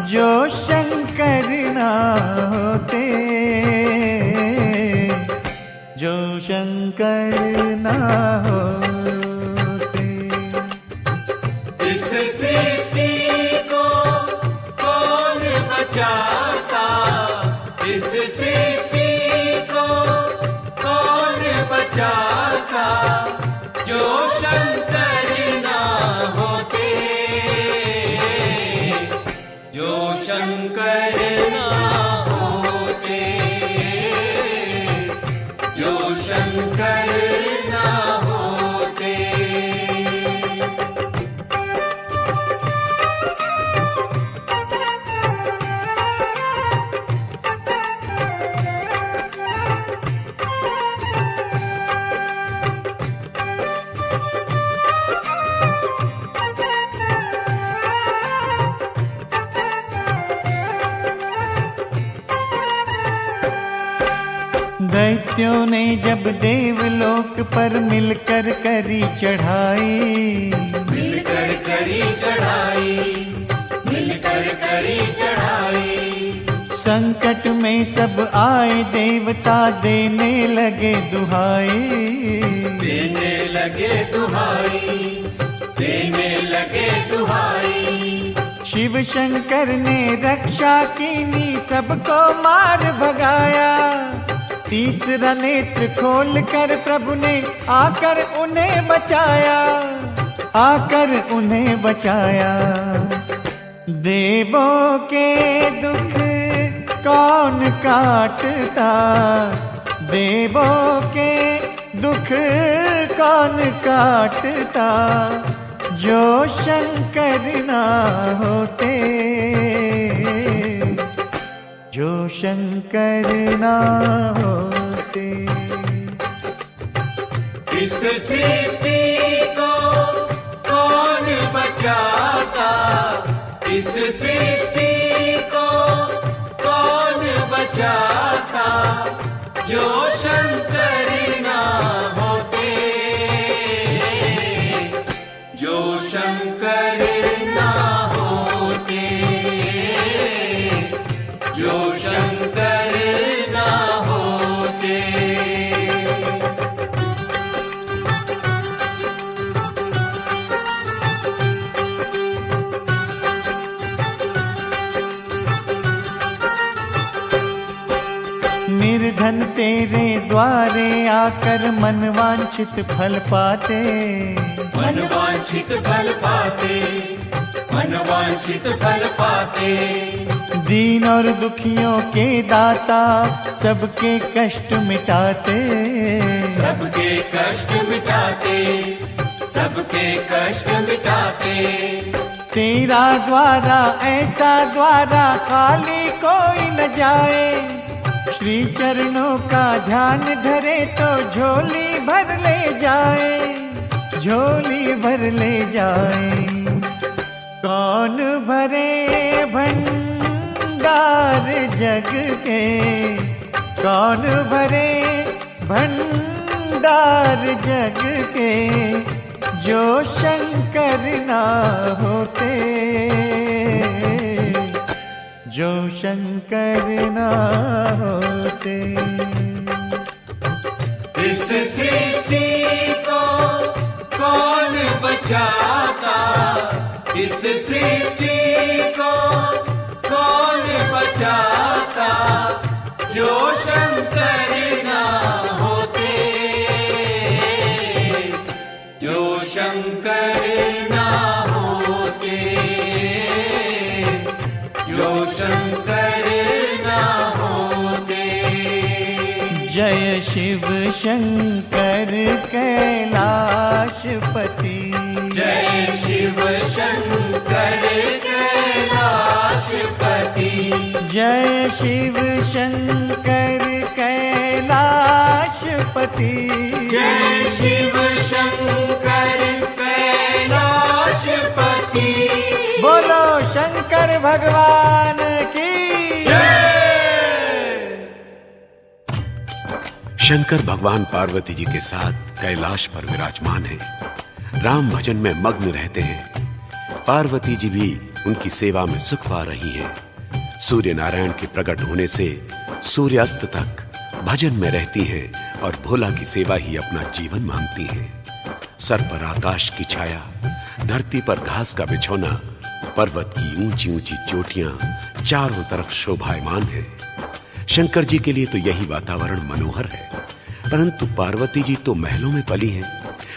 जो शंकर ना होते, जो शंकर ना होते। जो शंकर ना होते। दैत्यों ने जब देवलोक पर मिलकर करी चढ़ाई, मिलकर करी चढ़ाई, मिलकर करी चढ़ाई। संकट में सब आए देवता देने लगे दुहाई, देने लगे दुहाई, देने लगे दुहाई। शिव शंकर ने रक्षा कीनी सबको मार भगाया। तीसरा नेत्र खोल कर प्रभु ने आकर उन्हें बचाया, आकर उन्हें बचाया। देवों के दुख कौन काटता, देवों के दुख कौन काटता, जो शंकर ना होते, जो शंकर ना होते। इस सृष्टि को कौन बचाता, इस सृष्टि को कौन बचाता, जो शंकर ना होते, जो शंकर ना होते, जो शंकर ना होते। निर्धन तेरे द्वारे आकर मनवांछित फल पाते, मनवांछित फल पाते, मनवांछित फल पाते। दीन और दुखियों के दाता सबके कष्ट मिटाते, सबके कष्ट मिटाते, सबके कष्ट मिटाते। तेरा द्वारा ऐसा द्वारा खाली कोई न जाए। श्री चरणों का ध्यान धरे तो झोली भर ले जाए, झोली भर ले जाए। कौन भरे भंडार जग के, कौन भरे भंडार जग के, जो शंकर ना होते, जो शंकर ना होते। इस सृष्टि को कौन बचाता, इस सृष्टि को कौन बचाता, जो शंकर ना होते, जो शंकर ना होते, जो शंकर ना होते। जय शिव शंकर कैलाशपति, जय शिव शंकर कैलाशपति, जय शिव शंकर कैलाशपति, जय शिव शंकर कैलाशपति। बोलो शंकर भगवान की जय। शंकर भगवान पार्वती जी के साथ कैलाश पर विराजमान हैं, राम भजन में मग्न रहते हैं। पार्वती जी भी उनकी सेवा में सुख पा रही हैं। सूर्य नारायण के प्रकट होने से सूर्यास्त तक भजन में रहती हैं और भोला की सेवा ही अपना जीवन मानती हैं। सर पर आकाश की छाया, धरती पर घास का बिछौना, पर्वत की ऊंची ऊंची चोटियां चारों तरफ शोभायमान है। शंकर जी के लिए तो यही वातावरण मनोहर है, परंतु पार्वती जी तो महलों में पली हैं।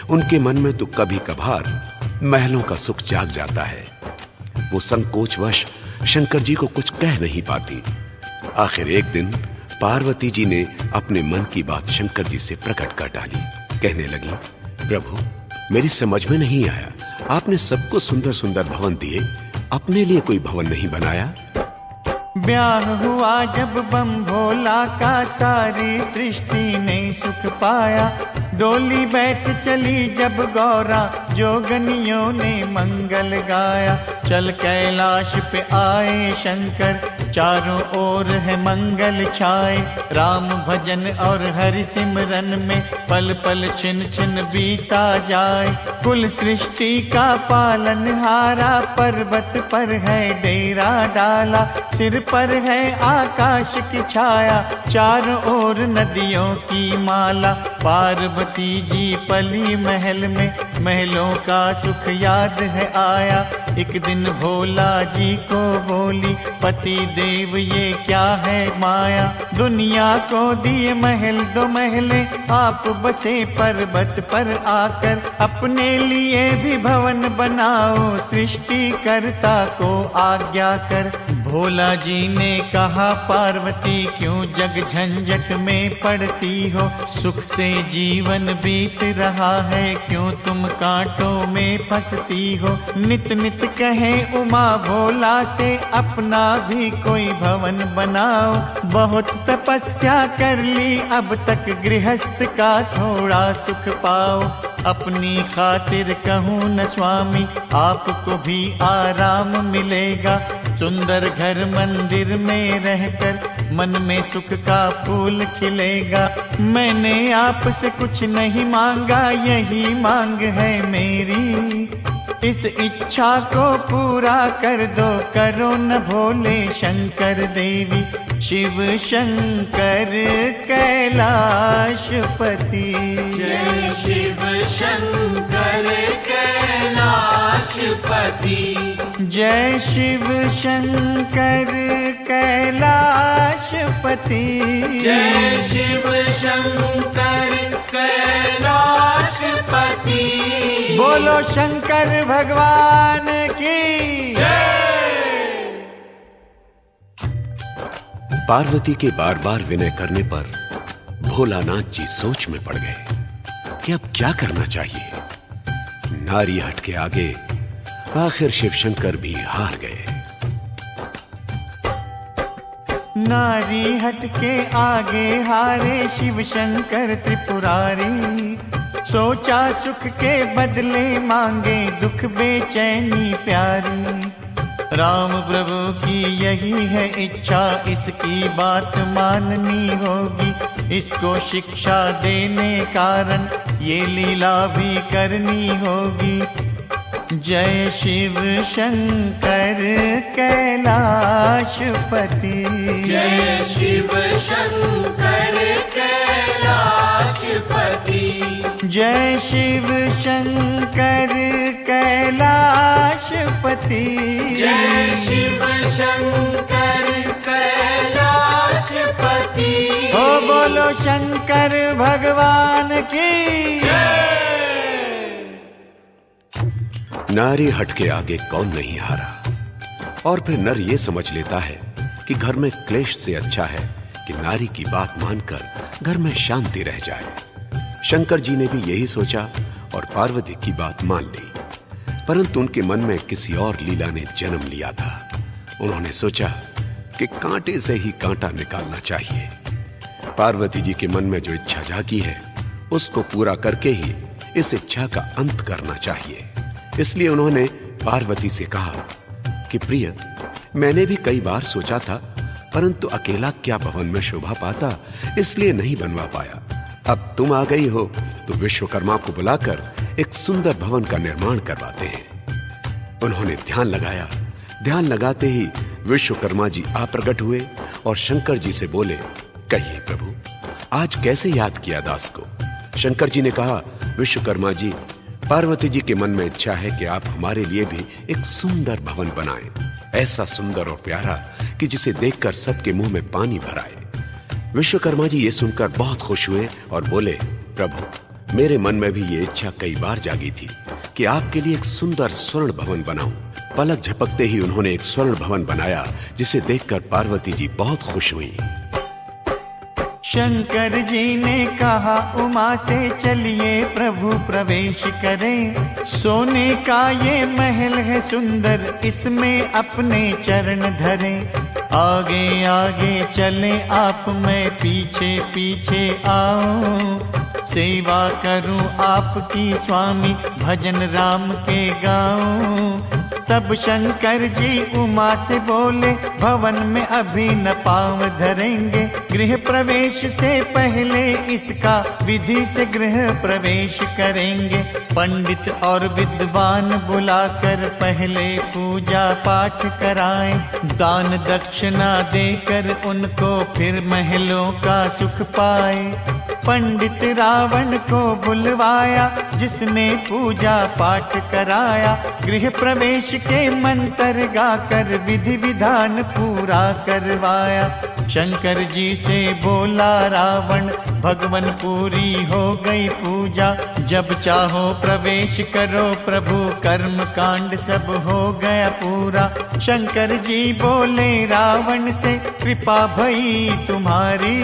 उनके मन में तो कभी कभार महलों का सुख जाग जाता है। वो संकोचवश शंकर जी को कुछ कह नहीं पाती। आखिर एक दिन पार्वती जी ने अपने मन की बात शंकर जी से प्रकट कर डाली। कहने लगी, प्रभु मेरी समझ में नहीं आया, आपने सबको सुंदर सुंदर भवन दिए, अपने लिए कोई भवन नहीं बनाया। ब्याह हुआ जब बम भोला का, सारी सृष्टि ने सुख पाया। डोली बैठ चली जब गौरा, जोगनियों ने मंगल गाया। चल कैलाश पे आए शंकर, चारों ओर है मंगल छाए। राम भजन और हरि सिमरन में पल पल छिन छिन बीता जाए। कुल सृष्टि का पालन हारा, पर्वत पर है डेरा डाला। सिर पर है आकाश की छाया, चारों ओर नदियों की माला। पार्वती जी पली महल में, महलों का सुख याद है आया। एक दिन भोला जी को बोली, पति देव ये क्या है माया। दुनिया को दिए महल दो महले, आप बसे पर्वत पर आकर। अपने लिए भी भवन बनाओ, सृष्टि कर्ता को आज्ञा कर। भोला जी ने कहा, पार्वती क्यों जग झंझट में पड़ती हो। सुख से जीवन बीत रहा है, क्यों तुम कांटों में फंसती हो। नित नित कहे उमा भोला से, अपना भी कोई भवन बनाओ। बहुत तपस्या कर ली अब तक, गृहस्थ का थोड़ा सुख पाओ। अपनी खातिर कहूँ न स्वामी, आपको भी आराम मिलेगा। सुंदर घर मंदिर में रहकर, मन में सुख का फूल खिलेगा। मैंने आपसे कुछ नहीं मांगा, यही मांग है मेरी। इस इच्छा को पूरा कर दो, करो न भोले शंकर देवी। शिव शंकर कैलाशपति, जय शिव शंकर कैलाशपति। जय शिव शंकर कैलाशपति। जय शिव शंकर कैलाशपति। बोलो शंकर भगवान की जय। पार्वती के बार बार विनय करने पर भोलानाथ जी सोच में पड़ गए कि अब क्या करना चाहिए। नारी हट के आगे आखिर शिवशंकर भी हार गए। नारी हट के आगे हारे शिव शंकर त्रिपुरारी। सोचा सुख के बदले मांगे दुख बेचैनी प्यारी। राम प्रभु की यही है इच्छा, इसकी बात माननी होगी। इसको शिक्षा देने कारण ये लीला भी करनी होगी। जय शिव शंकर कैलाशपति। जय शिव शंकर कैलाशपति। जय शिव शंकर कैलाशपति। जय शिव शंकर कैलाशपति। हो बोलो शंकर भगवान की जय। नारी हट के आगे कौन नहीं हारा। और फिर नर ये समझ लेता है कि घर में क्लेश से अच्छा है कि नारी की बात मानकर घर में शांति रह जाए। शंकर जी ने भी यही सोचा और पार्वती की बात मान ली। परंतु उनके मन में किसी और लीला ने जन्म लिया था। उन्होंने सोचा कि कांटे से ही कांटा निकालना चाहिए। पार्वती जी के मन में जो इच्छा जागी है, उसको पूरा करके ही इस इच्छा का अंत करना चाहिए। इसलिए उन्होंने पार्वती से कहा कि प्रिय, मैंने भी कई बार सोचा था, परंतु अकेला क्या भवन में शोभा पाता, इसलिए नहीं बनवा पाया। अब तुम आ गई हो तो विश्वकर्मा को बुलाकर एक सुंदर भवन का निर्माण करवाते हैं। उन्होंने ध्यान लगाया। ध्यान लगाते ही विश्वकर्मा जी आ प्रकट हुए और शंकर जी से बोले, कहिए प्रभु, आज कैसे याद किया दास को। शंकर जी ने कहा, विश्वकर्मा जी, पार्वती जी के मन में इच्छा है कि आप हमारे लिए भी एक सुंदर भवन बनाएं, ऐसा सुंदर और प्यारा कि जिसे देखकर सबके मुंह में पानी भर आए। विश्वकर्मा जी ये सुनकर बहुत खुश हुए और बोले, प्रभु, मेरे मन में भी ये इच्छा कई बार जागी थी कि आपके लिए एक सुंदर स्वर्ण भवन बनाऊं। पलक झपकते ही उन्होंने एक स्वर्ण भवन बनाया, जिसे देखकर पार्वती जी बहुत खुश हुई। शंकर जी ने कहा उमा से चलिए प्रभु प्रवेश करें। सोने का ये महल है सुंदर, इसमें अपने चरण धरें। आगे आगे चले आप, मैं पीछे पीछे आऊं। सेवा करूं आपकी स्वामी, भजन राम के गाऊं। तब शंकर जी उमा से बोले, भवन में अभी न पांव धरेंगे। गृह प्रवेश से पहले इसका विधि से गृह प्रवेश करेंगे। पंडित और विद्वान बुलाकर पहले पूजा पाठ कराएं। दान दक्षिणा देकर उनको फिर महलों का सुख पाए। पंडित रावण को बुलवाया, जिसने पूजा पाठ कराया। गृह प्रवेश के मंत्र गाकर विधि विधान पूरा करवाया। शंकर जी से बोला रावण, भगवन पूरी हो गई पूजा। जब चाहो प्रवेश करो प्रभु, कर्म कांड सब हो गया पूरा। शंकर जी बोले रावण से, कृपा भई तुम्हारी।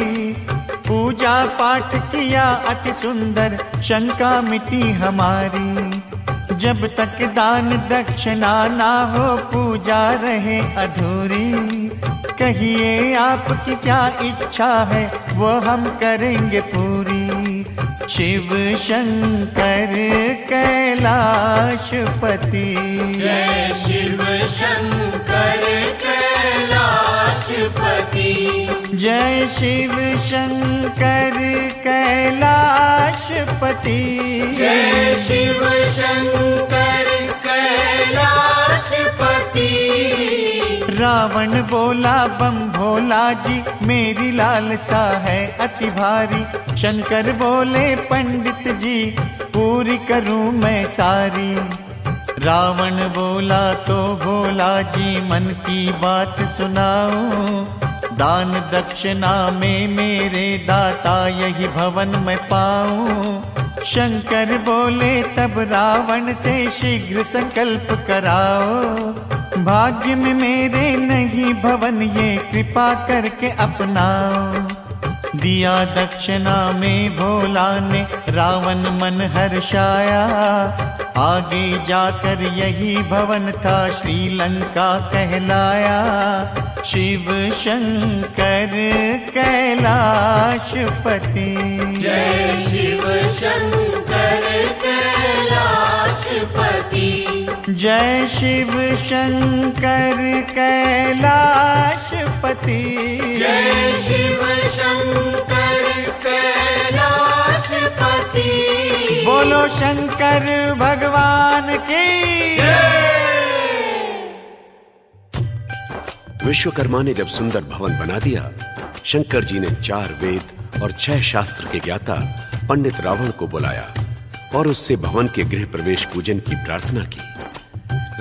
पूजा पाठ किया अति सुंदर, शंका मिटी हमारी। जब तक दान दक्षिणा ना हो, पूजा रहे अधूरी। कहिए आपकी क्या इच्छा है, वो हम करेंगे पूरी। शिव शंकर कैलाशपति, जय शिव शंकर कैलाशपति। जय शिव शंकर कैलाशपति। जय शिव शंकर कैलाशपति। रावण बोला बम भोला जी, मेरी लालसा है अति भारी। शंकर बोले पंडित जी, पूरी करूं मैं सारी। रावण बोला तो भोला जी, मन की बात सुनाऊं। दान दक्षिणा में मेरे दाता, यही भवन में पाऊं। शंकर बोले तब रावण से, शीघ्र संकल्प कराओ। भाग्य में मेरे नहीं भवन, ये कृपा करके अपनाओ। दिया दक्षिणा में भोला ने, रावण मन हर्षाया। आगे जाकर यही भवन था, श्रीलंका कहलाया। शिव शंकर कैलाशपति। जय शिव शंकर कैलाशपति। जय शिव शंकर कैलाशपति। जय शिव शंकर कैलाशपति। बोलो शंकर भगवान की। विश्वकर्मा ने जब सुंदर भवन बना दिया, शंकर जी ने 4 वेद और 6 शास्त्र के ज्ञाता पंडित रावण को बुलाया और उससे भवन के गृह प्रवेश पूजन की प्रार्थना की।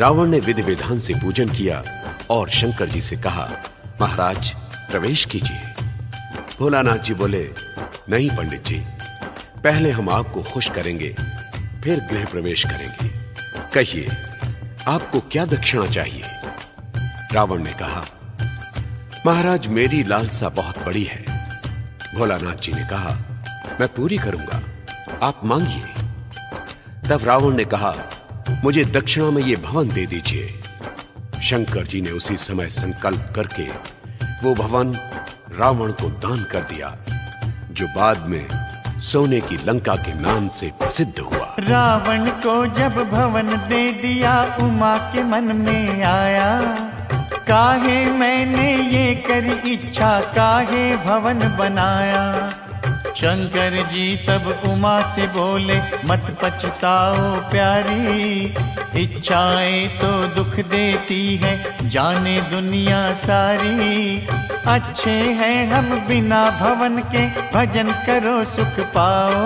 रावण ने विधि विधान से पूजन किया और शंकर जी से कहा, महाराज प्रवेश कीजिए। भोलानाथ जी बोले, नहीं पंडित जी, पहले हम आपको खुश करेंगे, फिर गृह प्रवेश करेंगे। कहिए आपको क्या दक्षिणा चाहिए? रावण ने कहा, महाराज मेरी लालसा बहुत बड़ी है। भोलानाथ जी ने कहा, मैं पूरी करूंगा, आप मांगिए। तब रावण ने कहा, मुझे दक्षिणा में ये भवन दे दीजिए। शंकर जी ने उसी समय संकल्प करके वो भवन रावण को दान कर दिया, जो बाद में सोने की लंका के नाम से प्रसिद्ध हुआ। रावण को जब भवन दे दिया, उमा के मन में आया, काहे मैंने ये करी इच्छा, काहे भवन बनाया। शंकर जी तब उमा से बोले, मत पछताओ प्यारी, इच्छाएं तो दुख देती है, जाने दुनिया सारी। अच्छे हैं हम बिना भवन के, भजन करो सुख पाओ।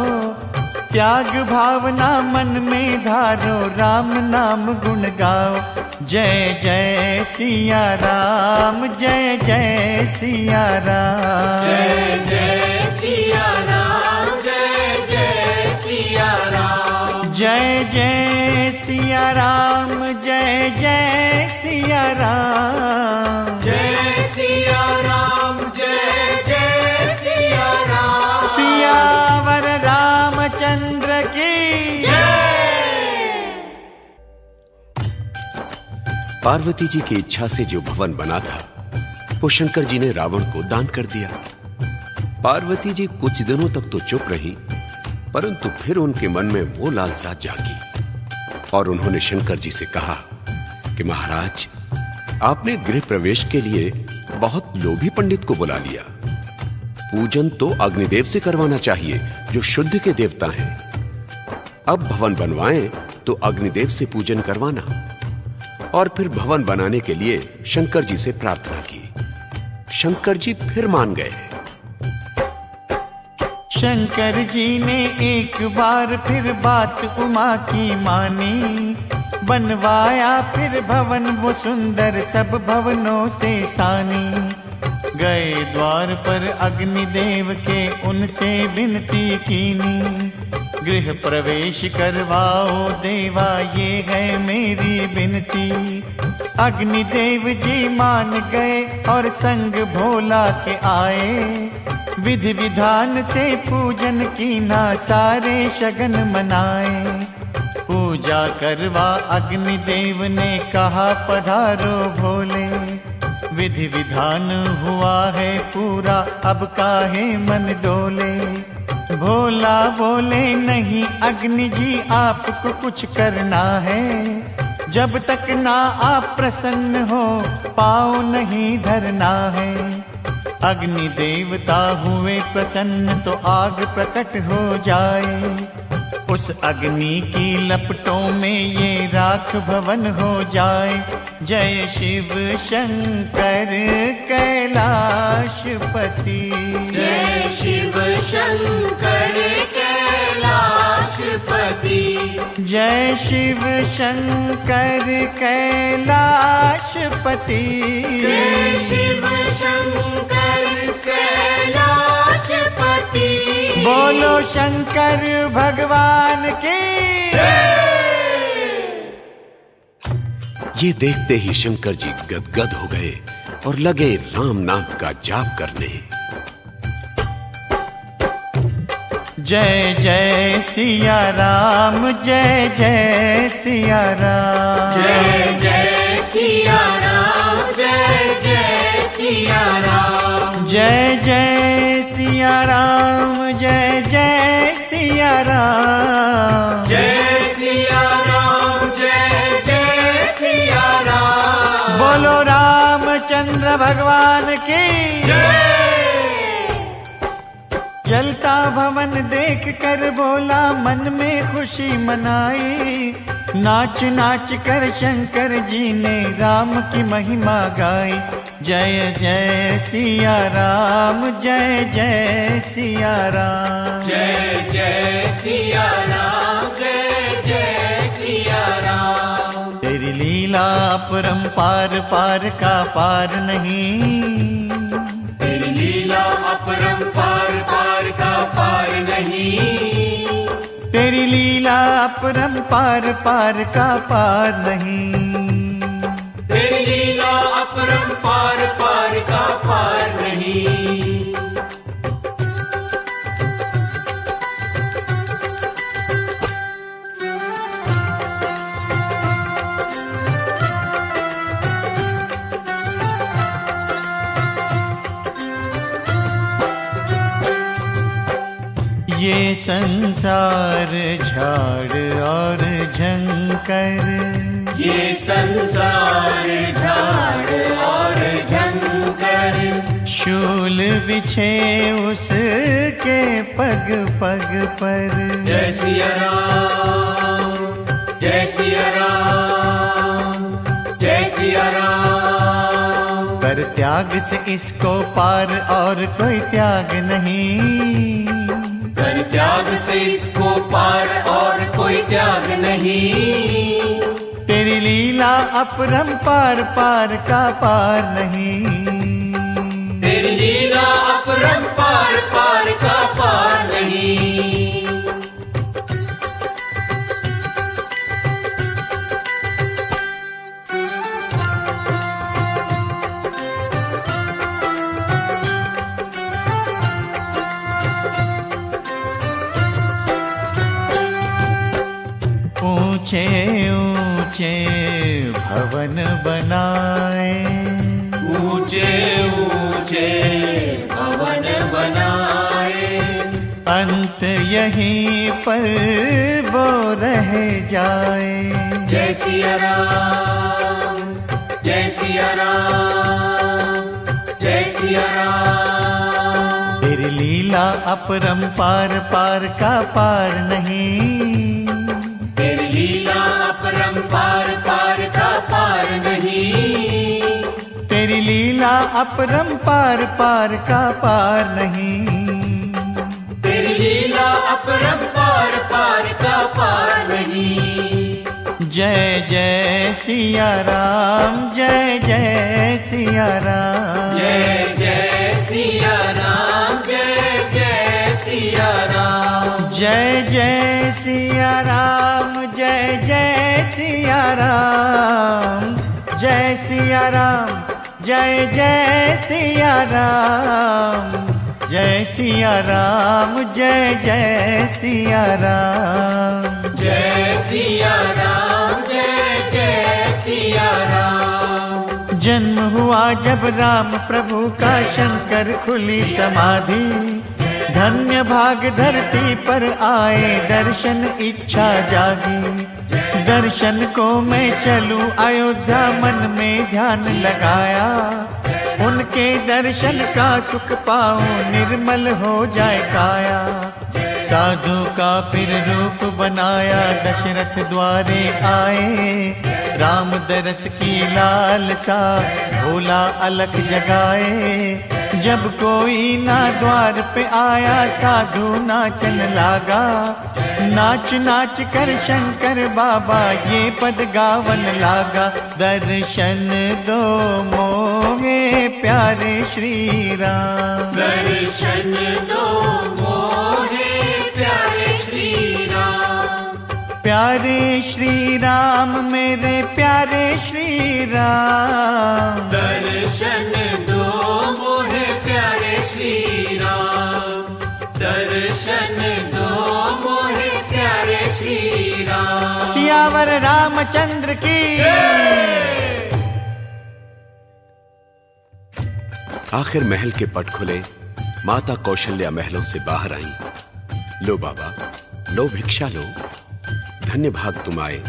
त्याग भावना मन में धारो, राम नाम गुण गाओ। जय जय सिया राम, जय जय सिया राम, जय जय सिया राम, जय जय सिया राम, जय जय सिया राम, जय जय सिया राम, जय सिया राम, जय जय सिया राम। पार्वती जी की इच्छा से जो भवन बना था वो शंकर जी ने रावण को दान कर दिया। पार्वती जी कुछ दिनों तक तो चुप रही, परंतु फिर उनके मन में वो लालसा जागी और उन्होंने शंकर जी से कहा कि महाराज, आपने गृह प्रवेश के लिए बहुत लोभी पंडित को बुला लिया। पूजन तो अग्निदेव से करवाना चाहिए जो शुद्ध के देवता हैं। अब भवन बनवाएं तो अग्निदेव से पूजन करवाना। और फिर भवन बनाने के लिए शंकर जी से प्रार्थना की। शंकर जी फिर मान गए। शंकर जी ने एक बार फिर बात उमा की मानी, बनवाया फिर भवन वो सुंदर सब भवनों से सानी। गए द्वार पर अग्निदेव के उनसे विनती कीनी, गृह प्रवेश करवाओ देवा ये है मेरी विनती। अग्निदेव जी मान गए और संग भोला के आए, विधि विधान से पूजन की ना सारे शगन मनाए। पूजा करवा अग्निदेव ने कहा पधारो भोले, विधि विधान हुआ है पूरा अब काहे मन डोले। भोला बोले नहीं अग्नि जी आपको कुछ करना है, जब तक ना आप प्रसन्न हो पाँव नहीं धरना है। अग्नि देवता हुए प्रसन्न तो आग प्रकट हो जाए, उस अग्नि की लपटों में ये राख भवन हो जाए। जय शिव शंकर कैलाशपति, जय शिव शंकर कैलाशपति, जय शिव शंकर कैलाशपति, जय शिव शंकर कैलाशपति। बोलो शंकर भगवान की। ये देखते ही शंकर जी गदगद हो गए और लगे राम नाम का जाप करने। जय जय सिया राम, जय जय सिया राम, जय जय सिया राम, जय जय सिया राम, जय जय सिया राम, जय जय सिया राम, जय सिया राम, जय जय सिया राम। बोलो रामचंद्र भगवान की जय। जलता भवन देख कर बोला मन में खुशी मनाई, नाच नाच कर शंकर जी ने राम की महिमा गाई। जय जय सिया राम, जय जय सिया राम, जय जय सिया राम, जय जय सिया राम। तेरी लीला अपरंपार पार का पार नहीं, तेरी लीला अपरंपार पार का पार नहीं, तेरी लीला अपरंपार पार का पार नहीं, तेरी लीला अपरंपार पार का पार नहीं। ये संसार झाड़ और झंकर, ये संसार झाड़ और झंकर, शूल बिछे उसके पग पग पर। जय सिया राम, जय सिया राम, जय सिया राम। कर त्याग से इसको पार और कोई त्याग नहीं, कर त्याग से इसको पार और कोई त्याग नहीं, तेरी लीला अपरंपार पार का पार नहीं, तेरी लीला अपरंपार पार का पार नहीं। ऊंचे ऊंचे भवन बनाए, ऊंचे ऊंचे भवन बनाए, अंत यहीं पर वो रह जाए। जय सिया राम, जय सिया राम, जय सिया राम। तेरी लीला अपरंपार, पार का पार नहीं। तेरी लीला अपरंपार, पार का पार नहीं। तेरी लीला अपरंपार, पार का पार नहीं। तेरी लीला अपरंपार, पार का पार नहीं। जय जय सिया राम, जय जय सिया राम, जय जय सिया राम, जय जय सिया राम। जय जय सिया राम, जय जय सिया राम, जय सिया राम, जय जय सिया राम, जय सिया राम, जय जय सिया राम। जय सिया राम, जय जय सिया राम। जन्म हुआ जब राम प्रभु का, शंकर खुली समाधि। धन्य भाग धरती पर आए, दर्शन इच्छा जागी। दर्शन को मैं चलूं अयोध्या, मन में ध्यान लगाया। उनके दर्शन का सुख पाऊं, निर्मल हो जाए काया। साधु का फिर रूप बनाया, दशरथ द्वारे आए। राम दरस की लालसा, भोला अलख जगाए। जब कोई ना द्वार पे आया, साधु नाचन लागा। नाच नाच कर शंकर बाबा ये पद गावन लागा। दर्शन दो मोहे प्यारे श्री राम, दर्शन दो मोहे प्यारे श्री राम। प्यारे श्री राम, मेरे प्यारे श्री राम। दर्शन दो मोहे प्यारे श्री राम। दर्शन दो मोहे प्यारे श्री राम। सियावर रामचंद्र की। आखिर महल के पट खुले, माता कौशल्या महलों से बाहर आई। लो बाबा, लो भिक्षा लो, धन्य भाग तुम आए।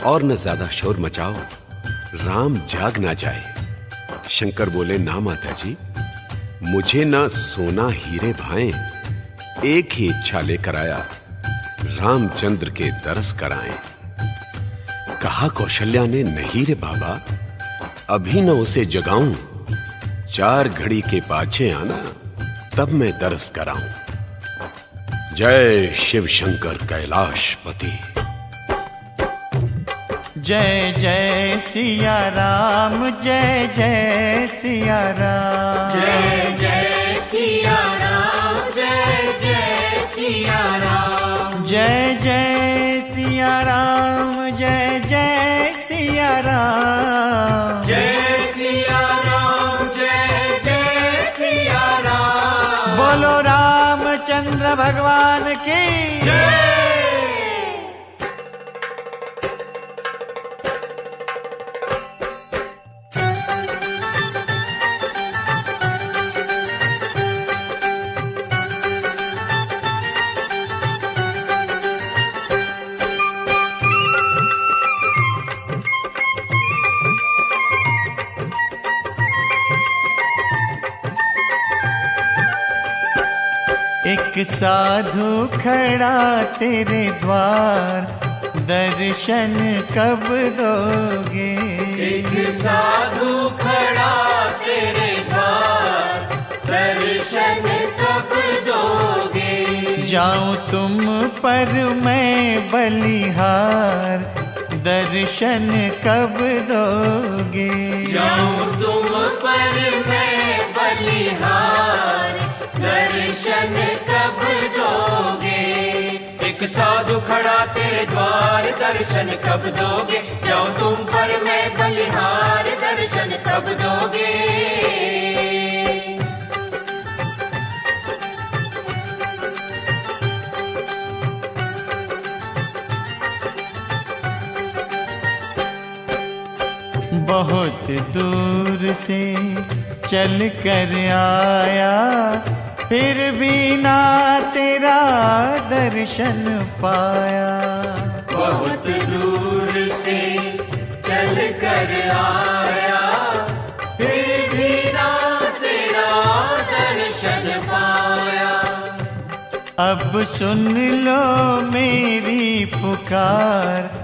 और न ज्यादा शोर मचाओ, राम जाग ना जाए। शंकर बोले, ना माता जी, मुझे ना सोना हीरे भाएं, एक ही इच्छा लेकर आया, रामचंद्र के दरस कराएं। कहा कौशल्या ने, नहीं रे बाबा, अभी न उसे जगाऊं, 4 घड़ी के पाछे आना, तब मैं दरस कराऊं। जय शिव शंकर कैलाशपति। जय जय सिया राम, जय जय सिया राम। जय जय सिया राम, जय जय सिया राम। जय जय सिया राम, जय जय सिया राम। जय सिया राम, जय जय सिया राम। बोलो रामचंद्र भगवान की जय। एक साधु खड़ा तेरे द्वार, दर्शन कब दोगे? एक साधु खड़ा तेरे द्वार, दर्शन कब दोगे? जाऊं तुम पर मैं बलिहार, दर्शन कब दोगे? जाऊं तुम पर मैं बलिहार, दर्शन कब दोगे? एक साधु खड़ा तेरे द्वार, दर्शन कब दोगे? जाऊं तुम पर मैं बलिहार, दर्शन कब दोगे? बहुत दूर से चल कर आया, फिर भी ना तेरा दर्शन पाया। बहुत दूर से चल कर आया, फिर भी ना तेरा दर्शन पाया। अब सुन लो मेरी पुकार,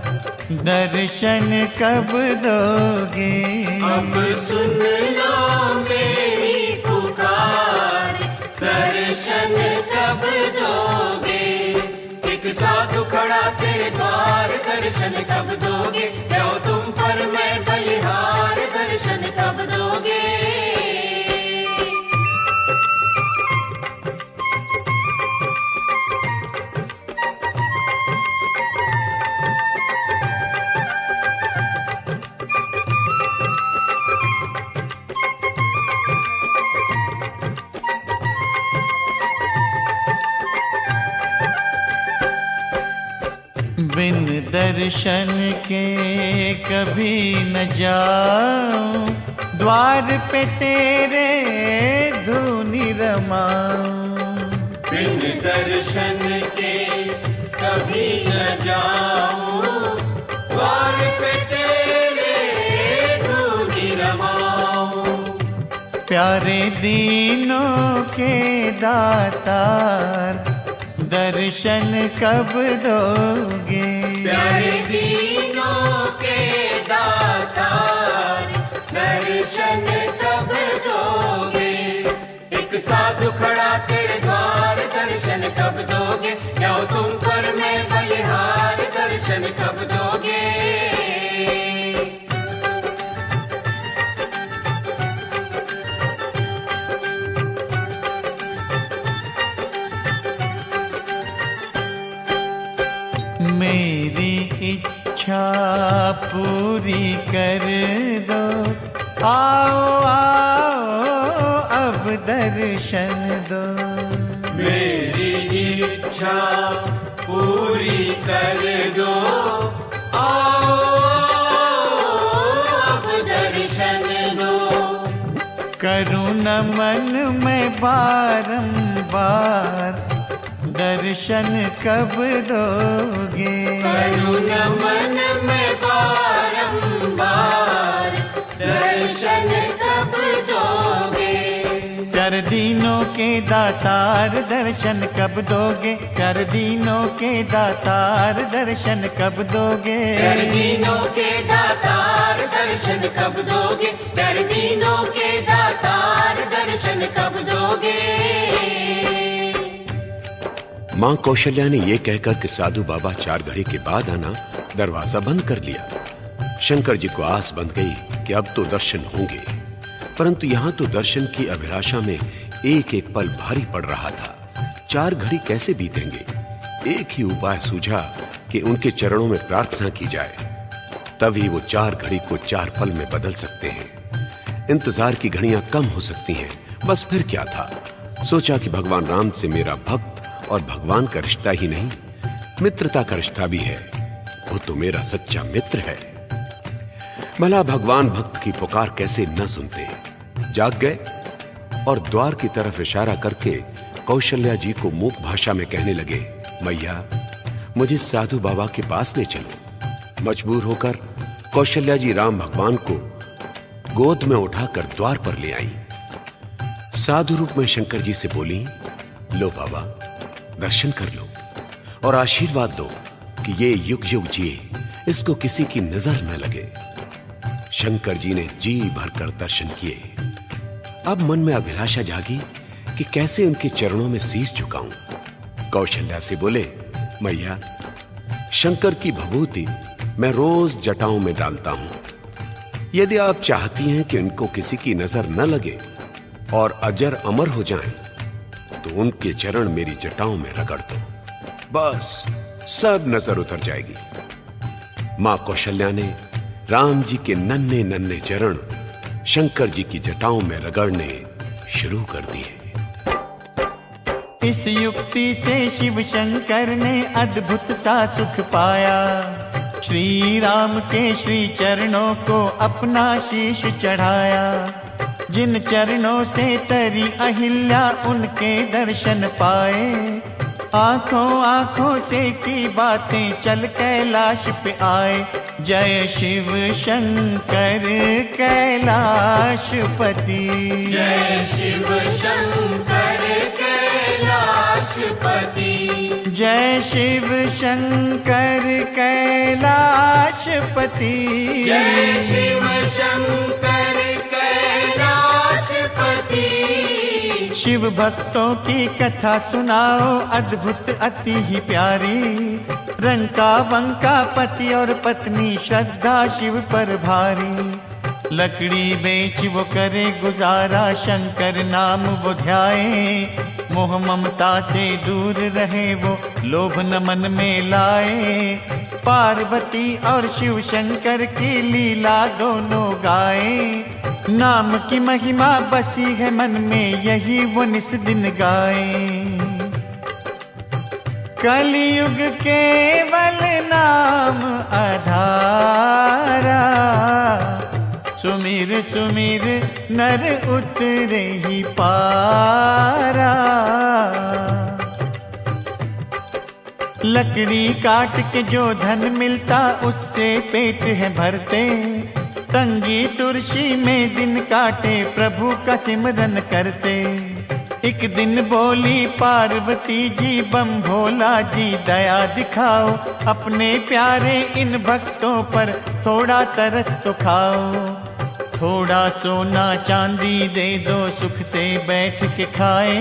दर्शन कब दोगे? अब सुन लो मेरी पुकार, दर्शन कब दोगे? एक साधु खड़ा तेरे द्वार, दर्शन कब दोगे? जाओ तुम पर मैं बलिहार, दर्शन कब दोगे? बिन दर्शन के कभी न जाऊं, द्वार पे तेरे धूनी रमाऊं। बिन दर्शन के कभी न जाऊं, द्वार पे तेरे धूनी रमाऊं। प्यारे दीनों के दातार, दर्शन कब दोगे? प्यारे दीनों के दातार, दर्शन कब दोगे? एक साधु खड़ा तेरे द्वार, दर्शन कब दोगे? जाओ तुम पर मैं बलिहार, दर्शन कब दोगे? मेरी इच्छा पूरी कर दो, आओ आओ अब दर्शन दो। मेरी इच्छा पूरी कर दो, आओ अब दर्शन दो। करूं नमन में बारंबार, दर्शन कब दोगे? करूं नमन में बारंबार, दर्शन कब दोगे? चार दीनों के दातार, दर्शन कब दोगे? चार दीनों के दातार, दर्शन कब दोगे? चार दीनों के दातार, दर्शन कब दोगे? चार दीनों के दातार, दर्शन कब दोगे? मां कौशल्या ने यह कहकर कि साधु बाबा 4 घड़ी के बाद आना, दरवाजा बंद कर लिया। शंकर जी को आस बंध गई कि अब तो दर्शन होंगे, परंतु यहां तो दर्शन की अभिलाषा में एक एक पल भारी पड़ रहा था। 4 घड़ी कैसे बीतेंगे? एक ही उपाय सूझा कि उनके चरणों में प्रार्थना की जाए, तभी वो 4 घड़ी को 4 पल में बदल सकते हैं। इंतजार की घड़ियां कम हो सकती हैं, बस फिर क्या था। सोचा कि भगवान राम से मेरा भक्त और भगवान का रिश्ता ही नहीं, मित्रता का रिश्ता भी है। वो तो मेरा सच्चा मित्र है। भला भगवान भक्त की पुकार कैसे न सुनते। जाग गए और द्वार की तरफ इशारा करके कौशल्या जी को मूक भाषा में कहने लगे, मैया मुझे साधु बाबा के पास ले चलो। मजबूर होकर कौशल्या जी राम भगवान को गोद में उठाकर द्वार पर ले आई। साधु रूप में शंकर जी से बोली, लो बाबा दर्शन कर लो और आशीर्वाद दो कि ये युग युग जिए, इसको किसी की नजर न लगे। शंकर जी ने जी भरकर दर्शन किए। अब मन में अभिलाषा जागी कि कैसे उनके चरणों में शीश झुकाऊं। कौशल्या से बोले, मैया शंकर की भभूति मैं रोज जटाओं में डालता हूं। यदि आप चाहती हैं कि इनको किसी की नजर न लगे और अजर अमर हो जाएं, तो उनके चरण मेरी जटाओं में रगड़ दो, बस सब नजर उतर जाएगी। मां कौशल्या ने राम जी के नन्हे नन्हे चरण शंकर जी की जटाओं में रगड़ने शुरू कर दिए। इस युक्ति से शिव शंकर ने अद्भुत सा सुख पाया। श्री राम के श्री चरणों को अपना शीश चढ़ाया। जिन चरणों से तरी अहिल्या उनके दर्शन पाए। आंखों आंखों से की बातें चल कैलाश पे आए। जय शिव शंकर कैलाशपति, जय शिव शंकर कैलाशपति, जय शिव शंकर कैलाशपति, जय शिव शंकर कैलाशपति। शिव भक्तों की कथा सुनाओ अद्भुत अति ही प्यारी। रंका बंका पति और पत्नी श्रद्धा शिव पर भारी। लकड़ी बेच वो करे गुजारा शंकर नाम वो ध्याए। मोह ममता से दूर रहे वो लोभ न मन में लाए। पार्वती और शिव शंकर की लीला दोनों गाए। नाम की महिमा बसी है मन में यही वो निस दिन गाए। कलयुग केवल नाम आधारा। सुमिर सुमिर नर उतरे ही पारा। लकड़ी काट के जो धन मिलता उससे पेट है भरते। तंगी तुरसी में दिन काटे प्रभु का सिमरन करते। एक दिन बोली पार्वती जी बम भोला जी दया दिखाओ। अपने प्यारे इन भक्तों पर थोड़ा तरस तो खाओ। थोड़ा सोना चांदी दे दो सुख से बैठ के खाए।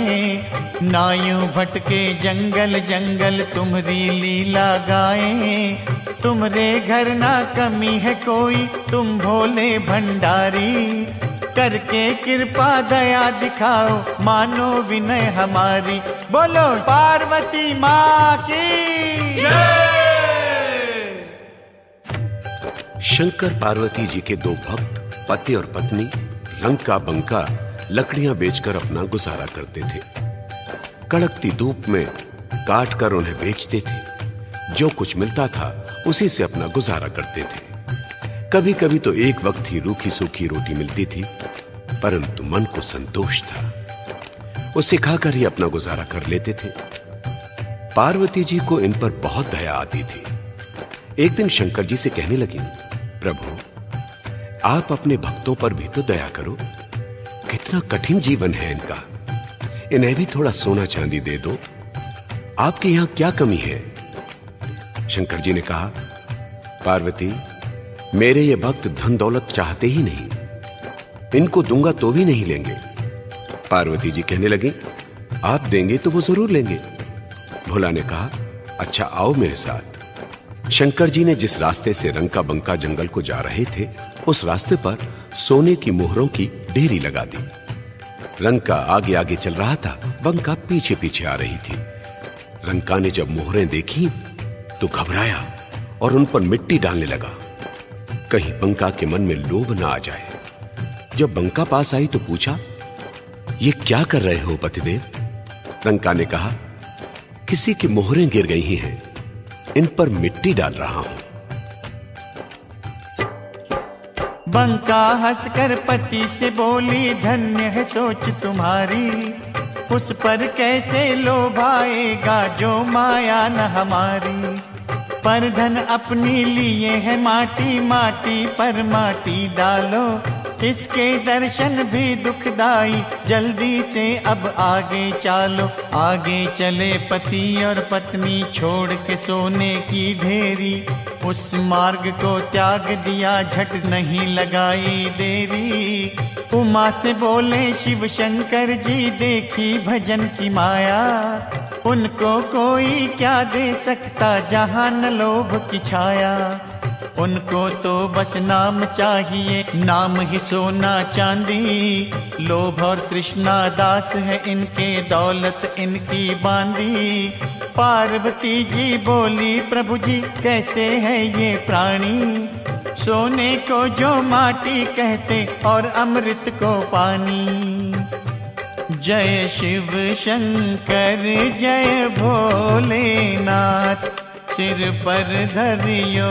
ना यूं भटके जंगल जंगल तुम्हारी लीला गाए। तुम्हारे घर ना कमी है कोई तुम भोले भंडारी। करके कृपा दया दिखाओ मानो विनय हमारी। बोलो पार्वती माँ की जय। शंकर पार्वती जी के दो भक्त पति और पत्नी रंका बंका लकड़ियां बेचकर अपना गुजारा करते थे। कड़कती धूप में काट कर उन्हें बेचते थे। जो कुछ मिलता था उसी से अपना गुजारा करते थे। कभी कभी तो एक वक्त ही रूखी सूखी रोटी मिलती थी, परंतु मन को संतोष था। उसे खाकर ही अपना गुजारा कर लेते थे। पार्वती जी को इन पर बहुत दया आती थी। एक दिन शंकर जी से कहने लगी, प्रभु आप अपने भक्तों पर भी तो दया करो। कितना कठिन जीवन है इनका। इन्हें भी थोड़ा सोना चांदी दे दो। आपके यहां क्या कमी है? शंकर जी ने कहा, पार्वती मेरे ये भक्त धन दौलत चाहते ही नहीं। इनको दूंगा तो भी नहीं लेंगे। पार्वती जी कहने लगी, आप देंगे तो वो जरूर लेंगे। भोला ने कहा, अच्छा आओ मेरे साथ। शंकर जी ने जिस रास्ते से रंका बंका जंगल को जा रहे थे उस रास्ते पर सोने की मोहरों की ढेरी लगा दी। रंका आगे आगे चल रहा था, बंका पीछे पीछे आ रही थी। रंका ने जब मोहरें देखी तो घबराया और उन पर मिट्टी डालने लगा, कहीं बंका के मन में लोभ ना आ जाए। जब बंका पास आई तो पूछा, ये क्या कर रहे हो पतिदेव? रंका ने कहा, किसी की मोहरें गिर गई हैं, इन पर मिट्टी डाल रहा हूं। बंका हंसकर पति से बोली, धन्य है सोच तुम्हारी। उस पर कैसे लोभ आएगा जो माया न हमारी। पर धन अपनी लिए है माटी, माटी पर माटी डालो। इसके दर्शन भी दुखदाई, जल्दी से अब आगे चालो। आगे चले पति और पत्नी छोड़ के सोने की ढेरी। उस मार्ग को त्याग दिया, झट नहीं लगाई देरी। उमा से बोले शिव शंकर जी, देखी भजन की माया। उनको कोई क्या दे सकता जहां न लोभ की छाया। उनको तो बस नाम चाहिए, नाम ही सोना चांदी। लोभ और तृष्णा दास है इनके, दौलत इनकी बांधी। पार्वती जी बोली, प्रभु जी कैसे है ये प्राणी। सोने को जो माटी कहते और अमृत को पानी। जय शिव शंकर जय भोलेनाथ। सिर पर धरियो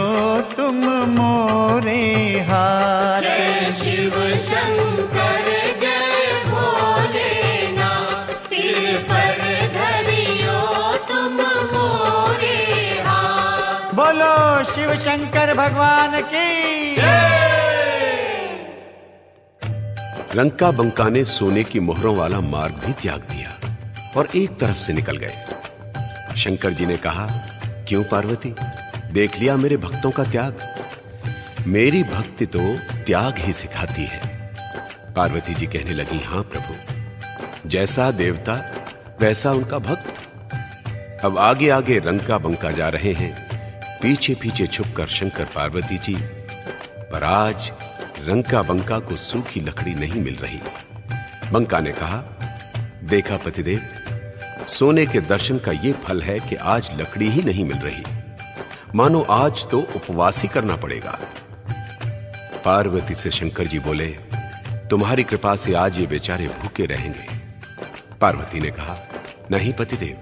तुम मोरे हाथ। जय शिव शंकर जय भोलेनाथ, सिर पर धरियो तुम मोरे हाथ। बोलो शिव शंकर भगवान की। रंका बंका ने सोने की मोहरों वाला मार्ग भी त्याग दिया और एक तरफ से निकल गए। शंकर जी ने कहा, क्यों पार्वती, देख लिया मेरे भक्तों का त्याग? मेरी भक्ति तो त्याग ही सिखाती है। पार्वती जी कहने लगी, हां प्रभु, जैसा देवता वैसा उनका भक्त। अब आगे आगे रंका बंका जा रहे हैं, पीछे पीछे छुपकर शंकर पार्वती जी। पर आज रंका बंका को सूखी लकड़ी नहीं मिल रही। बंका ने कहा, देखा पतिदेव, सोने के दर्शन का यह फल है कि आज लकड़ी ही नहीं मिल रही, मानो आज तो उपवास ही करना पड़ेगा। पार्वती से शंकर जी बोले, तुम्हारी कृपा से आज ये बेचारे भूखे रहेंगे। पार्वती ने कहा, नहीं पतिदेव,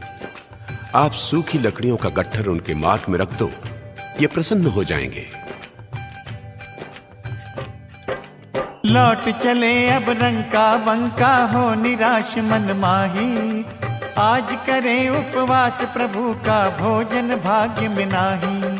आप सूखी लकड़ियों का गट्ठर उनके मार्ग में रख दो, ये प्रसन्न हो जाएंगे। लौट चले अब रंका बंका, हो निराश मन माही। आज करे उपवास प्रभु का, भोजन भाग्य में नाही।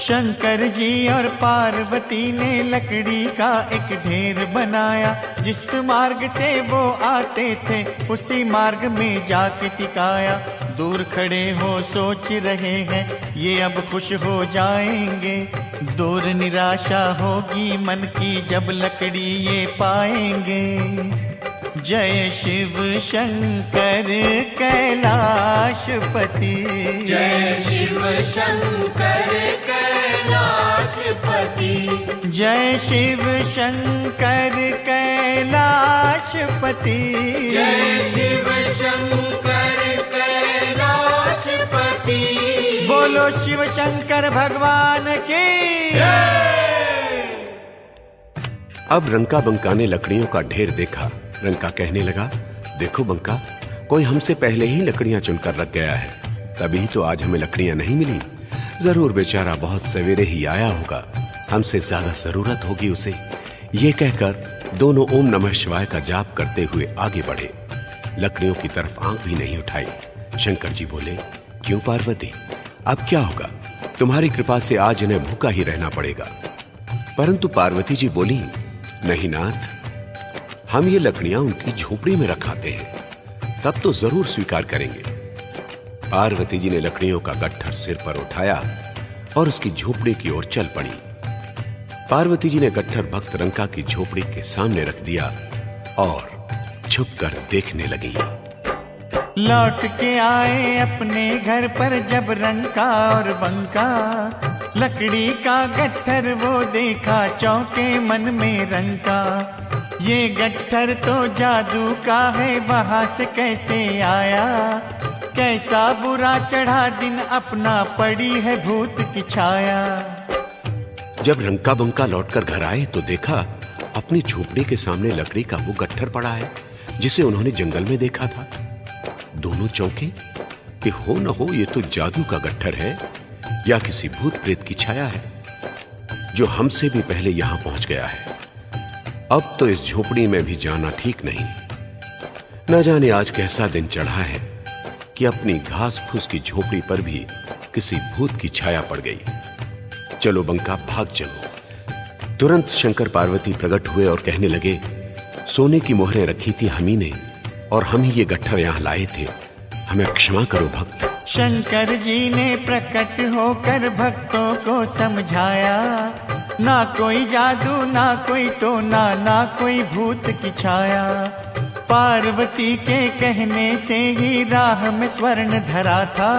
शंकर जी और पार्वती ने लकड़ी का एक ढेर बनाया, जिस मार्ग से वो आते थे उसी मार्ग में जाके टिकाया। दूर खड़े हो सोच रहे हैं, ये अब खुश हो जाएंगे। दूर निराशा होगी मन की जब लकड़ी ये पाएंगे। जय शिव शंकर कैलाशपति, जय शिव शंकर कैलाशपति, जय शिव शंकर कैलाशपति, जय शिव शंकर कैलाशपति। बोलो शिव शंकर भगवान की। अब रंका बंका ने लकड़ियों का ढेर देखा। रंका कहने लगा, देखो बंका, कोई हमसे पहले ही लकड़ियां चुनकर रख गया है, तभी तो आज हमें लकड़ियां नहीं मिली। जरूर बेचारा बहुत सवेरे ही आया होगा, हमसे ज्यादा जरूरत होगी उसे। ये कहकर दोनों ओम नमः शिवाय का जाप करते हुए आगे बढ़े। लकड़ियों की तरफ आंख भी नहीं उठाई। शंकर जी बोले, क्यों पार्वती, अब क्या होगा? तुम्हारी कृपा से आज इन्हें भूखा ही रहना पड़ेगा। परंतु पार्वती जी बोली, नहीं नाथ, हम ये लकड़ियां उनकी झोपड़ी में रखाते हैं, तब तो जरूर स्वीकार करेंगे। पार्वती जी ने लकड़ियों का गट्ठर सिर पर उठाया और उसकी झोपड़ी की ओर चल पड़ी। पार्वती जी ने गट्ठर भक्त रंका की झोपड़ी के सामने रख दिया और छुपकर देखने लगी। लौट के आए अपने घर पर जब रंका और बंका, लकड़ी का गट्ठर वो देखा, चौंके मन में रंका। ये गट्ठर तो जादू का है, वहां से कैसे आया? कैसा बुरा चढ़ा दिन अपना, पड़ी है भूत की छाया। जब रंका बंका लौटकर घर आए तो देखा अपनी झोपड़ी के सामने लकड़ी का वो गट्ठर पड़ा है जिसे उन्होंने जंगल में देखा था। दोनों चौंके कि हो न हो ये तो जादू का गट्ठर है या किसी भूत प्रेत की छाया है जो हमसे भी पहले यहां पहुंच गया है। अब तो इस झोपड़ी में भी जाना ठीक नहीं। न जाने आज कैसा दिन चढ़ा है कि अपनी घास फूस की झोपड़ी पर भी किसी भूत की छाया पड़ गई। चलो बंका, भाग चलो। तुरंत शंकर पार्वती प्रकट हुए और कहने लगे, सोने की मोहरें रखी थी हम ही ने और हम ही ये गट्ठर यहां लाए थे, हमें क्षमा करो भक्त। शंकर जी ने प्रकट होकर भक्तों को समझाया, ना कोई जादू ना कोई टोना ना कोई भूत की छाया। पार्वती के कहने से ही राह में स्वर्ण धरा था,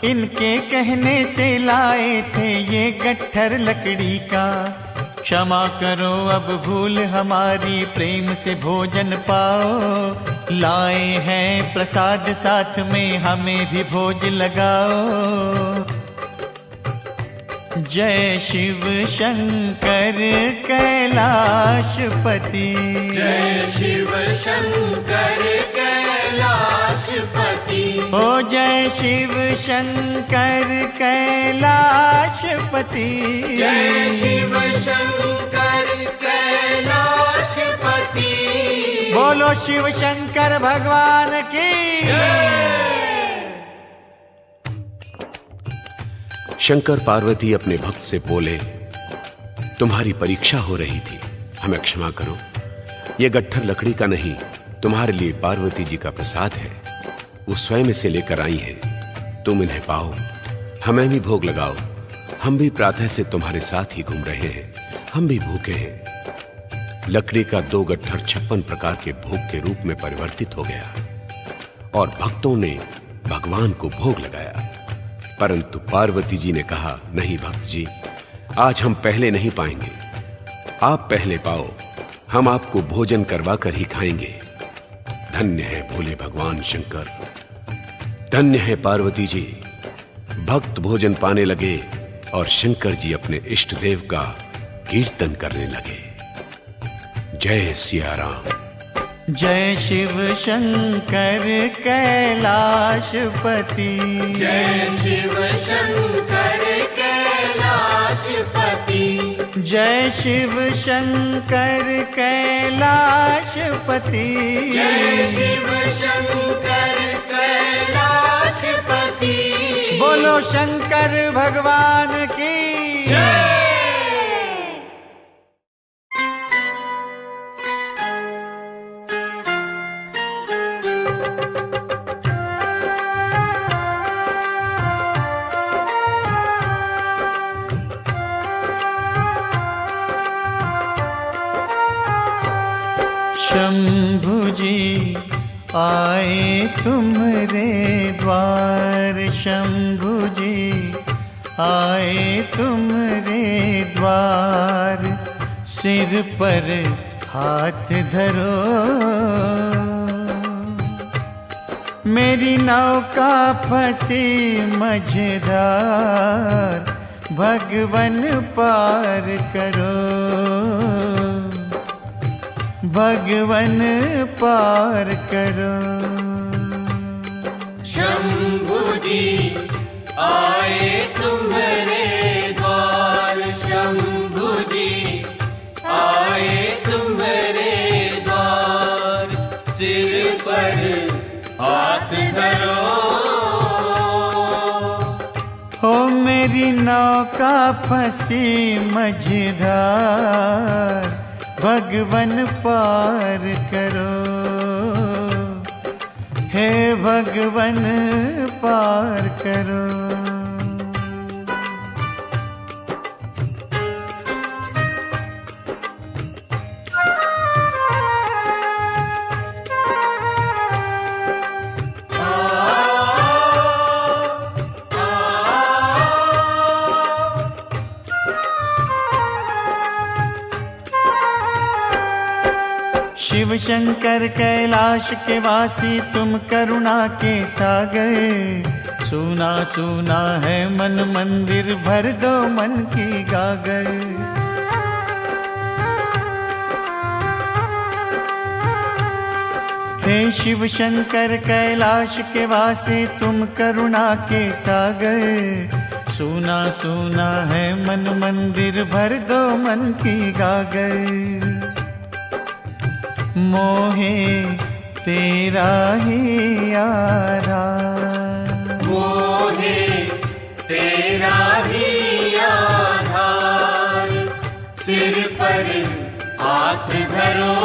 इनके कहने से लाए थे ये गट्ठर लकड़ी का। क्षमा करो अब भूल हमारी, प्रेम से भोजन पाओ। लाए हैं प्रसाद साथ में, हमें भी भोज लगाओ। जय शिव शंकर कैलाशपति, जय शिव शंकर कैलाशपति, कैलाशपति। ओ जय शिव शंकर कैलाशपति। जय शिव शंकर कैलाशपति। बोलो शिव शंकर भगवान की। शंकर पार्वती अपने भक्त से बोले, तुम्हारी परीक्षा हो रही थी, हमें क्षमा करो। यह गट्ठर लकड़ी का नहीं, तुम्हारे लिए पार्वती जी का प्रसाद है। वो स्वयं इसे लेकर आई हैं। तुम इन्हें पाओ, हमें भी भोग लगाओ। हम भी प्रातः से तुम्हारे साथ ही घूम रहे हैं, हम भी भूखे हैं। लकड़ी का 2 गट्ठर 56 प्रकार के भोग के रूप में परिवर्तित हो गया और भक्तों ने भगवान को भोग लगाया। परंतु पार्वती जी ने कहा, नहीं भक्त जी, आज हम पहले नहीं पाएंगे, आप पहले पाओ, हम आपको भोजन करवा कर ही खाएंगे। धन्य है भोले भगवान शंकर, धन्य है पार्वती जी। भक्त भोजन पाने लगे और शंकर जी अपने इष्ट देव का कीर्तन करने लगे। जय सिया राम। जय शिव शंकर कैलाशपति। जय शिव शंकर कैलाशपति। जय शिव शंकर कैलाशपति। जय शिव शंकर कैलाशपति। बोलो शंकर भगवान की। शंभु जी आए तुम्हारे द्वार। शंभु जी आए तुम्हारे द्वार। सिर पर हाथ धरो, मेरी नौका फंसी मझधार। भगवन पार करो, भगवन पार करो। शंभु जी आए तुम्हारे द्वार। शंभु जी आए तुम्हारे द्वार। सिर पर हाथ धरो, हो मेरी नौका फंसी मझधार। भगवन पार करो, हे भगवन पार करो। शिव शंकर कैलाश के वासी, तुम करुणा के सागर। सुना सुना है मन मंदिर, भर दो मन की गागर। हे शिव शंकर कैलाश के वासी, तुम करुणा के सागर। सुना सुना है मन मंदिर, भर दो मन की गागर। मोहे तेरा ही आधार। मोहे तेरा ही आधार। सिर पर हाथ धरो,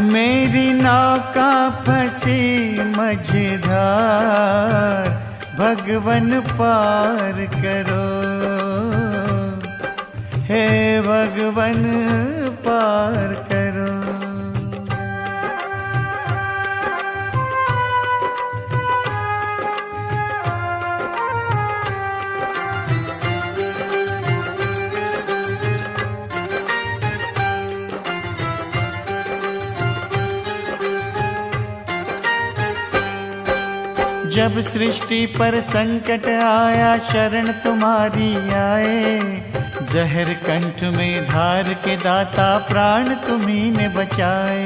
मेरी नौका फंसी मझधार। भगवन पार करो, हे भगवन पार करो। जब सृष्टि पर संकट आया, शरण तुम्हारी आए। जहर कंठ में धार के दाता, प्राण तुम्ही ने बचाए।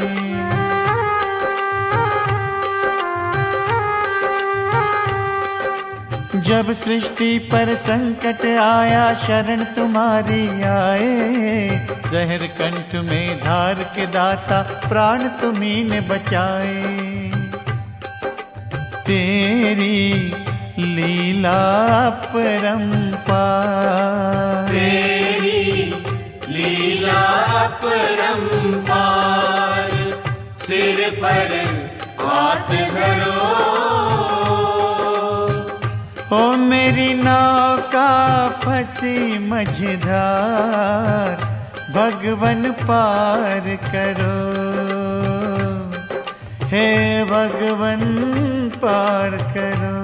जब सृष्टि पर संकट आया शरण तुम्हारी आए, जहर कंठ में धार के दाता प्राण तुम्ही ने बचाए। तेरी लीला परंपार, तेरी लीला परंपार, सिर पर हाथ धरो। ओ मेरी नौका फंसी मझधार, भगवन पार करो, हे भगवन पार करो।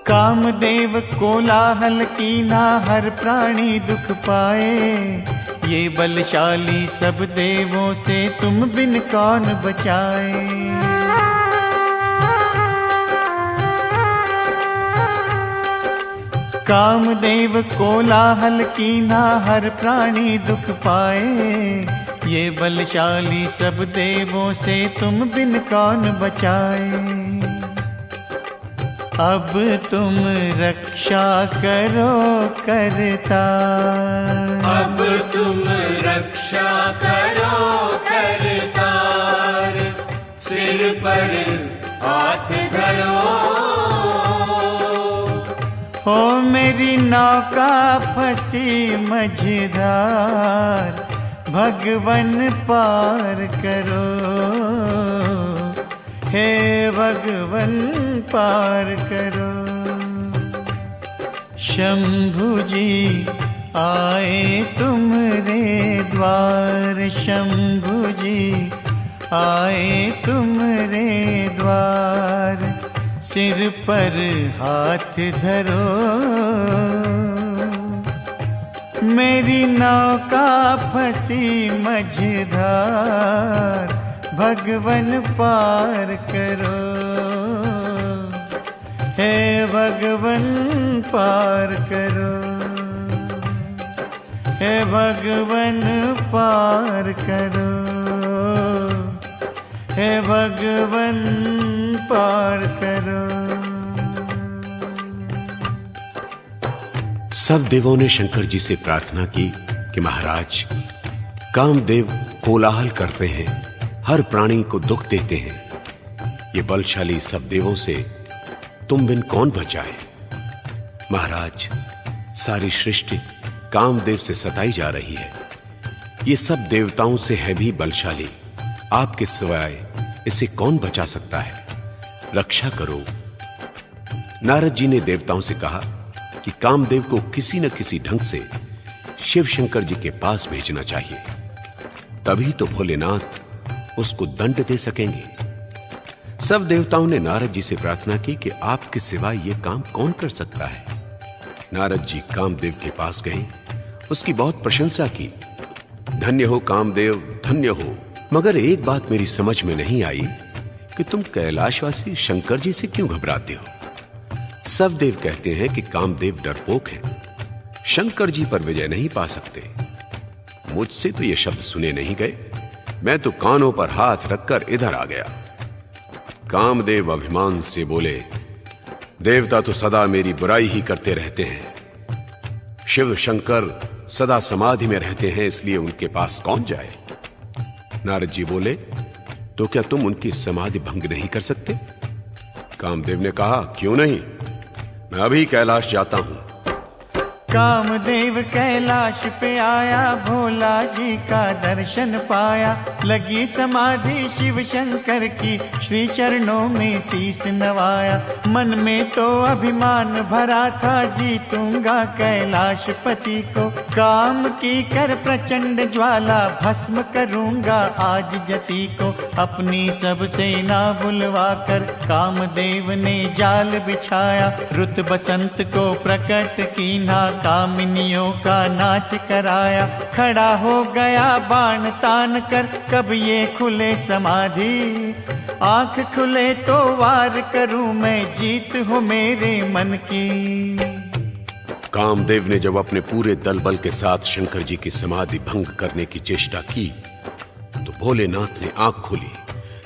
कामदेव कोलाहल कीना हर प्राणी दुख पाए, ये बलशाली सब देवों से तुम बिन कौन बचाए। कामदेव कोलाहल कीना हर प्राणी दुख पाए, ये बलशाली सब देवों से तुम बिन कौन बचाए। अब तुम रक्षा करो करता, अब तुम रक्षा करो करतार, सिर पर हाथ धरो। ओ मेरी नौका फंसी मझधार, भगवन पार करो, हे भगवन पार करो। शंभु जी आए तुम्हारे द्वार, शंभु जी आए तुम्हारे द्वार, सिर पर हाथ धरो, मेरी नौका फंसी मझधार, भगवन पार करो, हे भगवन पार करो, हे भगवन पार करो, हे भगवन पार करो। सब देवों ने शंकर जी से प्रार्थना की कि महाराज, कामदेव कोलाहल करते हैं, हर प्राणी को दुख देते हैं, ये बलशाली सब देवों से तुम बिन कौन बचाए। महाराज, सारी सृष्टि कामदेव से सताई जा रही है, ये सब देवताओं से है भी बलशाली, आपके सिवाय इसे कौन बचा सकता है, रक्षा करो। नारद जी ने देवताओं से कहा कि कामदेव को किसी न किसी ढंग से शिव शंकर जी के पास भेजना चाहिए, तभी तो भोलेनाथ उसको दंड दे सकेंगे। सब देवताओं ने नारद जी से प्रार्थना की कि आपके सिवाय यह काम कौन कर सकता है। नारद जी कामदेव के पास गए, उसकी बहुत प्रशंसा की। धन्य हो कामदेव, धन्य हो। मगर एक बात मेरी समझ में नहीं आई कि तुम कैलाशवासी शंकर जी से क्यों घबराते हो। सब देव कहते हैं कि कामदेव डरपोक है, शंकर जी पर विजय नहीं पा सकते। मुझसे तो ये शब्द सुने नहीं गए, मैं तो कानों पर हाथ रखकर इधर आ गया। कामदेव अभिमान से बोले, देवता तो सदा मेरी बुराई ही करते रहते हैं, शिव शंकर सदा समाधि में रहते हैं, इसलिए उनके पास कौन जाए। नारद जी बोले, तो क्या तुम उनकी समाधि भंग नहीं कर सकते। कामदेव ने कहा, क्यों नहीं, मैं अभी कैलाश जाता हूं। कामदेव कैलाश पे आया, भोला जी का दर्शन पाया, लगी समाधि शिव शंकर की, श्री चरणों में शीस नवाया। मन में तो अभिमान भरा था, जीतूंगा कैलाशपति को, काम की कर प्रचंड ज्वाला, भस्म करूंगा आज जति को। अपनी सब सेना बुलवा कर कामदेव ने जाल बिछाया। रुत बसंत को प्रकट कीन्हा, कामिनियों का नाच कराया। खड़ा हो गया बाण तान कर, कब ये खुले समाधि। आंख खुले तो वार करूं मैं, जीत हो मेरे मन की। कामदेव ने जब अपने पूरे दल बल के साथ शंकर जी की समाधि भंग करने की चेष्टा की तो भोलेनाथ ने आंख खोली,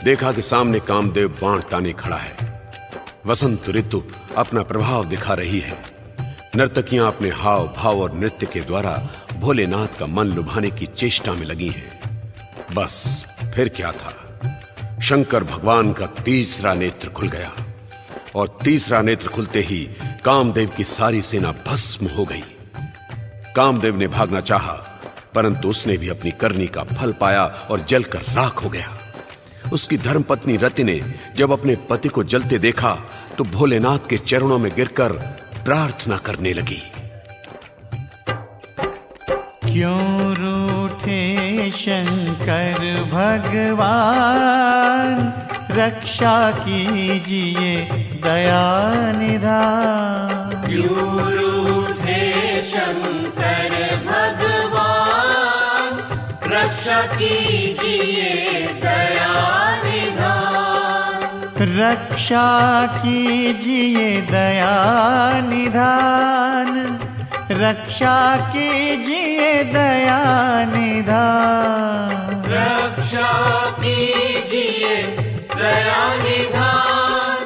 देखा कि सामने कामदेव बाण ताने खड़ा है। वसंत ऋतु अपना प्रभाव दिखा रही है। नर्तकियां अपने हाव भाव और नृत्य के द्वारा भोलेनाथ का मन लुभाने की चेष्टा में लगी हैं। बस फिर क्या था, शंकर भगवान का तीसरा नेत्र खुल गया और तीसरा नेत्र खुलते ही कामदेव की सारी सेना भस्म हो गई। कामदेव ने भागना चाहा, परंतु उसने भी अपनी करनी का फल पाया और जलकर राख हो गया। उसकी धर्मपत्नी रति ने जब अपने पति को जलते देखा तो भोलेनाथ के चरणों में गिरकर प्रार्थना करने लगी। क्यों रूठे शंकर भगवान, रक्षा कीजिए दया निधान। क्यों रूठे शंकर भगवान, रक्षा कीजिए दया निधान। रक्षा कीजिए दया निधान, रक्षा कीजिए दया निधान। रक्षा कीजिए दया निधान,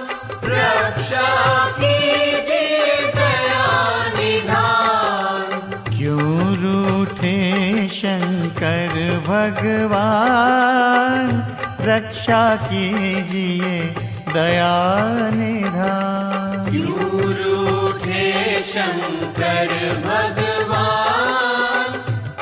रक्षा कीजिए दया निधान। क्यों रूठे शंकर भगवान, रक्षा कीजिए दया निधान। क्यों रूठे शंकर भगवान,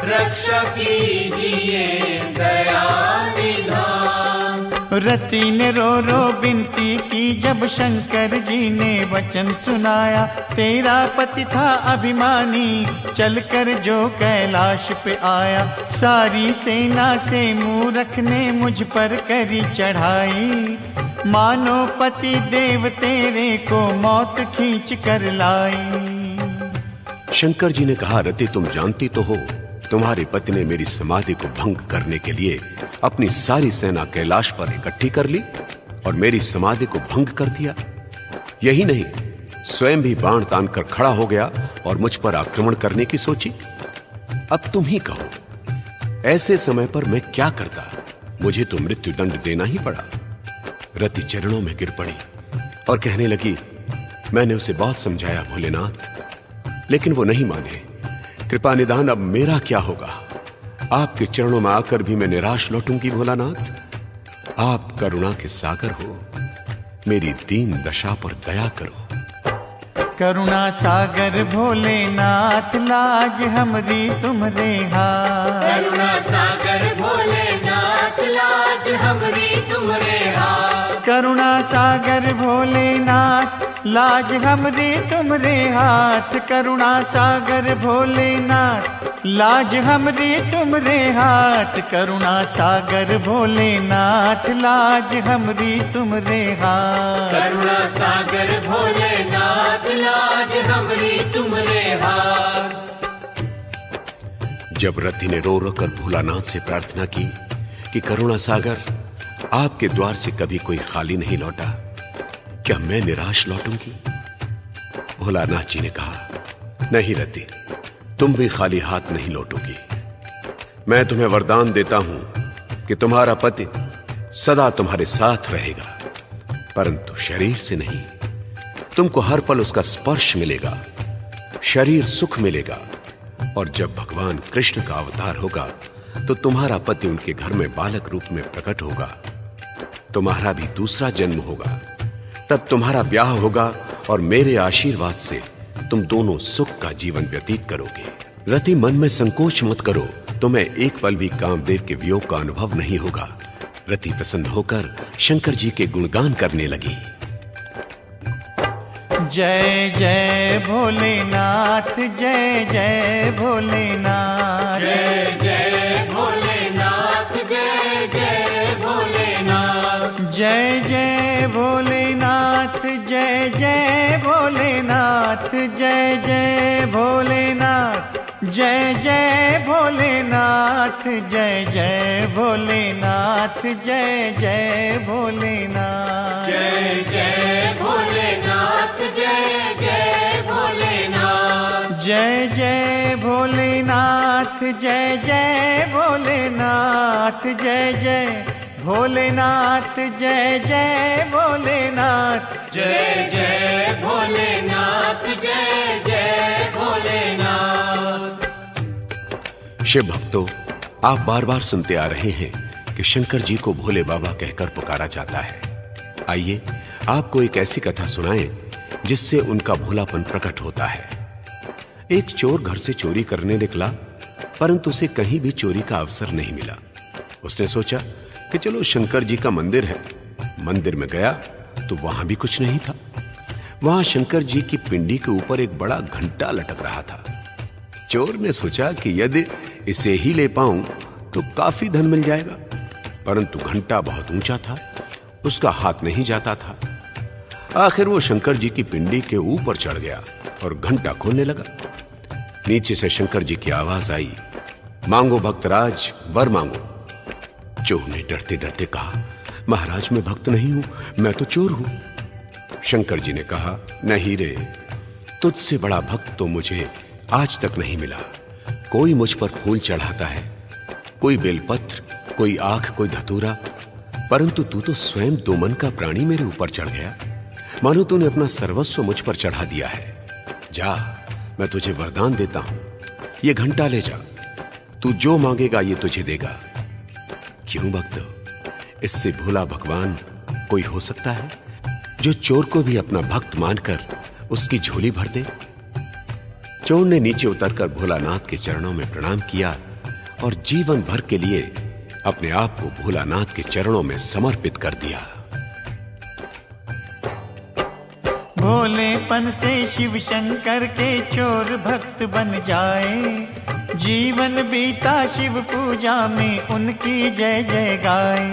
रक्षा कीजिए दया निधान। रति ने रो रो विनती की जब शंकर जी ने वचन सुनाया। तेरा पति था अभिमानी, चलकर जो कैलाश पे आया। सारी सेना से मूरख ने मुझ पर करी चढ़ाई। मानो पति देव तेरे को मौत खींच कर लाई। शंकर जी ने कहा, रति तुम जानती तो हो, तुम्हारे पति ने मेरी समाधि को भंग करने के लिए अपनी सारी सेना कैलाश पर इकट्ठी कर ली और मेरी समाधि को भंग कर दिया। यही नहीं, स्वयं भी बाण तान कर खड़ा हो गया और मुझ पर आक्रमण करने की सोची। अब तुम ही कहो, ऐसे समय पर मैं क्या करता? मुझे तो मृत्यु दंड देना ही पड़ा। रति चरणों में गिर पड़ी और कहने लगी, मैंने उसे बहुत समझाया भोलेनाथ, लेकिन वो नहीं माने। कृपा निदान अब मेरा क्या होगा? आपके चरणों में आकर भी मैं निराश लौटूंगी भोलानाथ। आप करुणा के सागर हो, मेरी दीन दशा पर दया करो। करुणा सागर भोलेनाथ, लाज हमरी तुमरे हाथ। करुणा सागर भोलेनाथ, लाज हमरी तुमरे हाथ। करुणा सागर भोलेनाथ, लाज हमरी तुमरे हाथ। करुणा सागर भोलेनाथ, लाज हमरी तुमरे हाथ। करुणा सागर भोलेनाथ, लाज हमरी तुमरे हाथ। करुणा सागर भोलेनाथ, लाज हमरी तुमरे हाथ। जब रति ने रो रो कर भोलानाथ से प्रार्थना की कि करुणा सागर, आपके द्वार से कभी कोई खाली नहीं लौटा, क्या मैं निराश लौटूंगी? भोलानाथ जी ने कहा, नहीं रति, तुम भी खाली हाथ नहीं लौटोगी। मैं तुम्हें वरदान देता हूं कि तुम्हारा पति सदा तुम्हारे साथ रहेगा, परंतु शरीर से नहीं। तुमको हर पल उसका स्पर्श मिलेगा, शरीर सुख मिलेगा, और जब भगवान कृष्ण का अवतार होगा तो तुम्हारा पति उनके घर में बालक रूप में प्रकट होगा। तुम्हारा भी दूसरा जन्म होगा, तब तुम्हारा ब्याह होगा और मेरे आशीर्वाद से तुम दोनों सुख का जीवन व्यतीत करोगे। रति, मन में संकोच मत करो, तुम्हें एक पल भी कामदेव के वियोग का अनुभव नहीं होगा। रति प्रसन्न होकर शंकर जी के गुणगान करने लगी। जय जय भोलेनाथ, जय जय भोलेनाथ। जय जय भोलेनाथ, जय जय भोलेनाथ। जय जय भोलेनाथ, जय जय भोलेनाथ, जय जय भोलेनाथ, जय जय भोलेनाथ, जय जय भोलेनाथ, जय जय भोलेनाथ, जय जय भोलेनाथ, जय जय भोलेनाथ, जय जय भोलेनाथ, जय जय भोलेनाथ, जय जय भोलेनाथ, जय जय भोलेनाथ, जय जय भोलेनाथ, जय जय भोलेनाथ। शिव भक्तों, आप बार बार सुनते आ रहे हैं कि शंकर जी को भोले बाबा कहकर पुकारा जाता है। आइए आपको एक ऐसी कथा सुनाएं जिससे उनका भोलापन प्रकट होता है। एक चोर घर से चोरी करने निकला, परंतु उसे कहीं भी चोरी का अवसर नहीं मिला। उसने सोचा कि चलो शंकर जी का मंदिर है। मंदिर में गया तो वहां भी कुछ नहीं था। वहां शंकर जी की पिंडी के ऊपर एक बड़ा घंटा लटक रहा था। चोर ने सोचा कि यदि इसे ही ले पाऊं तो काफी धन मिल जाएगा, परंतु घंटा बहुत ऊंचा था, उसका हाथ नहीं जाता था। आखिर वो शंकर जी की पिंडी के ऊपर चढ़ गया और घंटा खोलने लगा। नीचे से शंकर जी की आवाज आई, मांगो भक्तराज, वर मांगो। चोर ने डरते डरते कहा, महाराज मैं भक्त नहीं हूं, मैं तो चोर हूं। शंकर जी ने कहा, नहीं रे, तुझसे बड़ा भक्त तो मुझे आज तक नहीं मिला। कोई मुझ पर फूल चढ़ाता है, कोई बेलपत्र, कोई आंख, कोई धतूरा, परंतु तू तो स्वयं दो मन का प्राणी मेरे ऊपर चढ़ गया, मानो तूने अपना सर्वस्व मुझ पर चढ़ा दिया है। जा, मैं तुझे वरदान देता हूं, ये घंटा ले जा, तू जो मांगेगा ये तुझे देगा। क्यों भक्त, इससे भोला भगवान कोई हो सकता है जो चोर को भी अपना भक्त मानकर उसकी झोली भर दे? चोर ने नीचे उतरकर भोलानाथ के चरणों में प्रणाम किया और जीवन भर के लिए अपने आप को भोलानाथ के चरणों में समर्पित कर दिया। भोलेपन से शिव शंकर के चोर भक्त बन जाए, जीवन बीता शिव पूजा में उनकी जय जय गाए।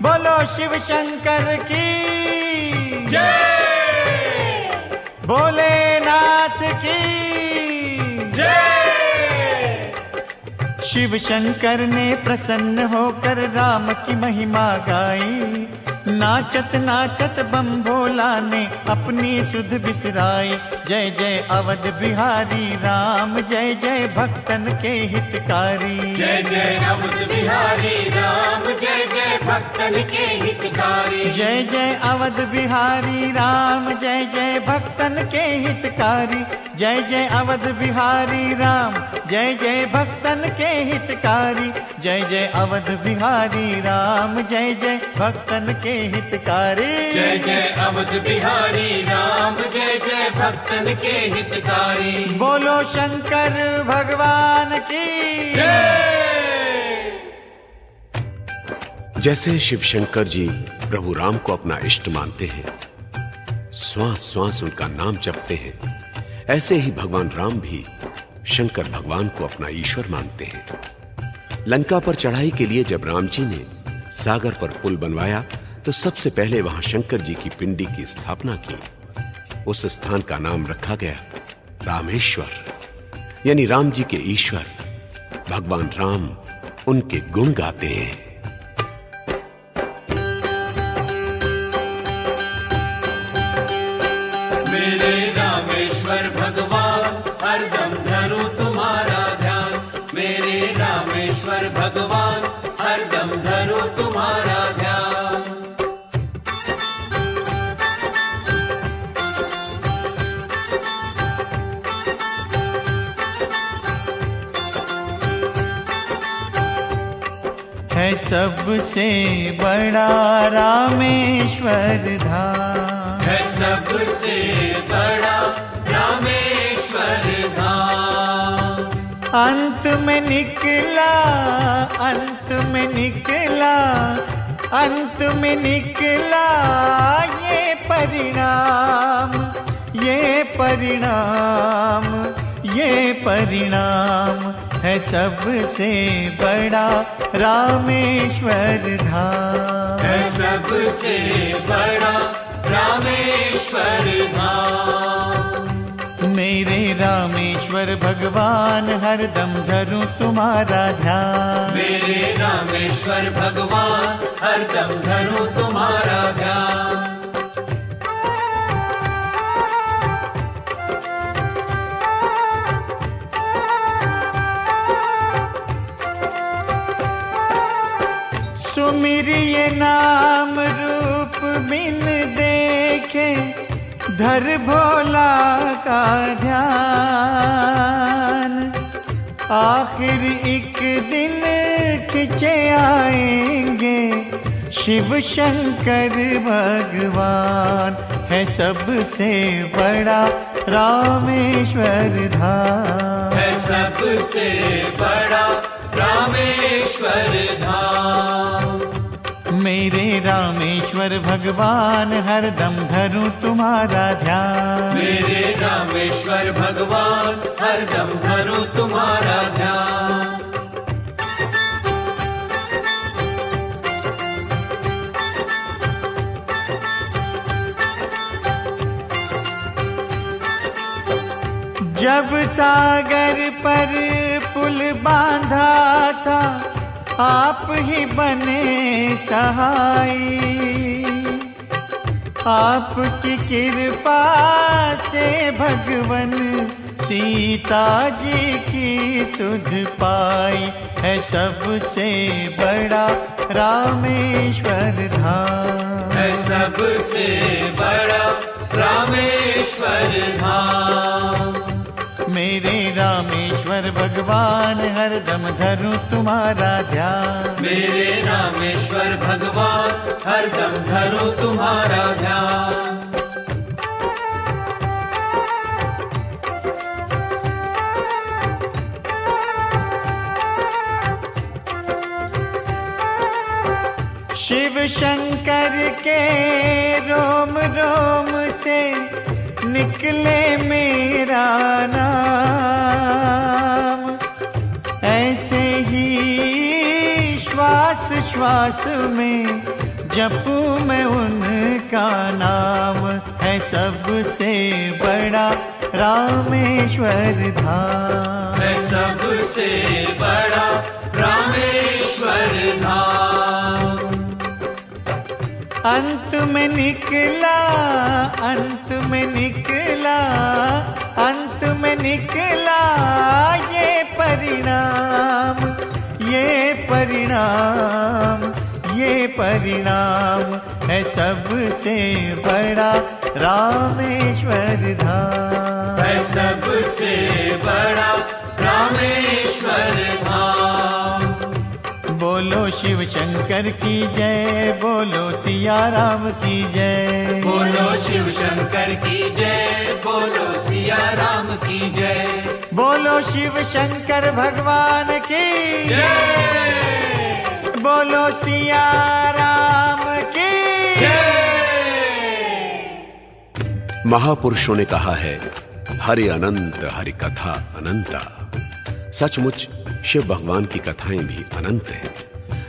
बोलो शिव शंकर की जय, भोलेनाथ की जय। शिव शंकर ने प्रसन्न होकर राम की महिमा गाई। नाचत नाचत बम भोला ने अपनी सुध बिसराई। जय जय अवध बिहारी राम, जय जय भक्तन के हितकारी। जय जय अवध बिहारी राम, जय जय भक्तन के हितकारी। जय जय अवध बिहारी राम, जय जय भक्तन के हितकारी। जय जय अवध बिहारी राम, जय जय भक्तन के हितकारी। जय जय अवध बिहारी राम, जय जय भक्तन के हितकारी। जय जय अवध बिहारी राम, जय जय भक्तन के हितकारी। बोलो शंकर भगवान की जय। जैसे शिव शंकर जी प्रभु राम को अपना इष्ट मानते हैं, श्वास श्वास उनका नाम जपते हैं, ऐसे ही भगवान राम भी शंकर भगवान को अपना ईश्वर मानते हैं। लंका पर चढ़ाई के लिए जब राम जी ने सागर पर पुल बनवाया तो सबसे पहले वहां शंकर जी की पिंडी की स्थापना की। उस स्थान का नाम रखा गया रामेश्वर, यानी राम जी के ईश्वर। भगवान राम उनके गुण गाते हैं। मेरे रामेश्वर भगवान, हरदम धरूं तुम्हारा ध्यान। मेरे रामेश्वर भगवान, हरदम धरूं तुम्हारा ध्यान। है सबसे बड़ा रामेश्वर धाम। है सबसे बड़ा रामेश्वर धाम। अंत में निकला, अंत में निकला, अंत में निकला ये परिणाम, ये परिणाम, ये परिणाम। है सबसे बड़ा रामेश्वर धाम। है सबसे बड़ा रामेश्वर धाम। मेरे रामेश्वर भगवान हरदम धरूं तुम्हारा ध्यान। मेरे रामेश्वर भगवान हरदम धरूं तुम्हारा ध्यान। सुमिरिए नाम रूप बिन देखे धर भोला का ध्यान। आखिर एक दिन खिंचे आएंगे शिव शंकर भगवान। है सबसे बड़ा रामेश्वर धाम। है सबसे बड़ा रामेश्वर धाम। मेरे रामेश्वर भगवान हरदम धरूं तुम्हारा ध्यान। मेरे रामेश्वर भगवान हरदम धरूं तुम्हारा ध्यान। जब सागर पर पुल बांधा था आप ही बने सहाई। आपकी कृपा से भगवन सीता जी की सुध पाई। है सबसे बड़ा रामेश्वर धाम। है सबसे बड़ा रामेश्वर धाम। मेरे रामेश्वर भगवान हरदम धरूं तुम्हारा ध्यान। मेरे रामेश्वर भगवान हरदम धरूं तुम्हारा ध्यान। शिव शंकर के रोम रोम से निकले मेरा नाम। ऐसे ही श्वास श्वास में जपूं मैं उनका नाम। है सबसे बड़ा रामेश्वर धाम। है सबसे बड़ा रामेश्वर धाम। अंत में निकला, अंत में निकला, अंत में निकला ये परिणाम। ये परिणाम, ये परिणाम। है सबसे बड़ा रामेश्वर धाम। है सबसे बड़ा रामेश्वर धाम। बोलो शिव शंकर की जय, बोलो सिया राम की जय। बोलो शिव शंकर की जय, बोलो सिया राम की जय। बोलो शिव शंकर भगवान की जय। बोलो सिया राम की जय। महापुरुषों ने कहा है, हरि अनंत हरि कथा अनंता। सचमुच शिव भगवान की कथाएं भी अनंत हैं,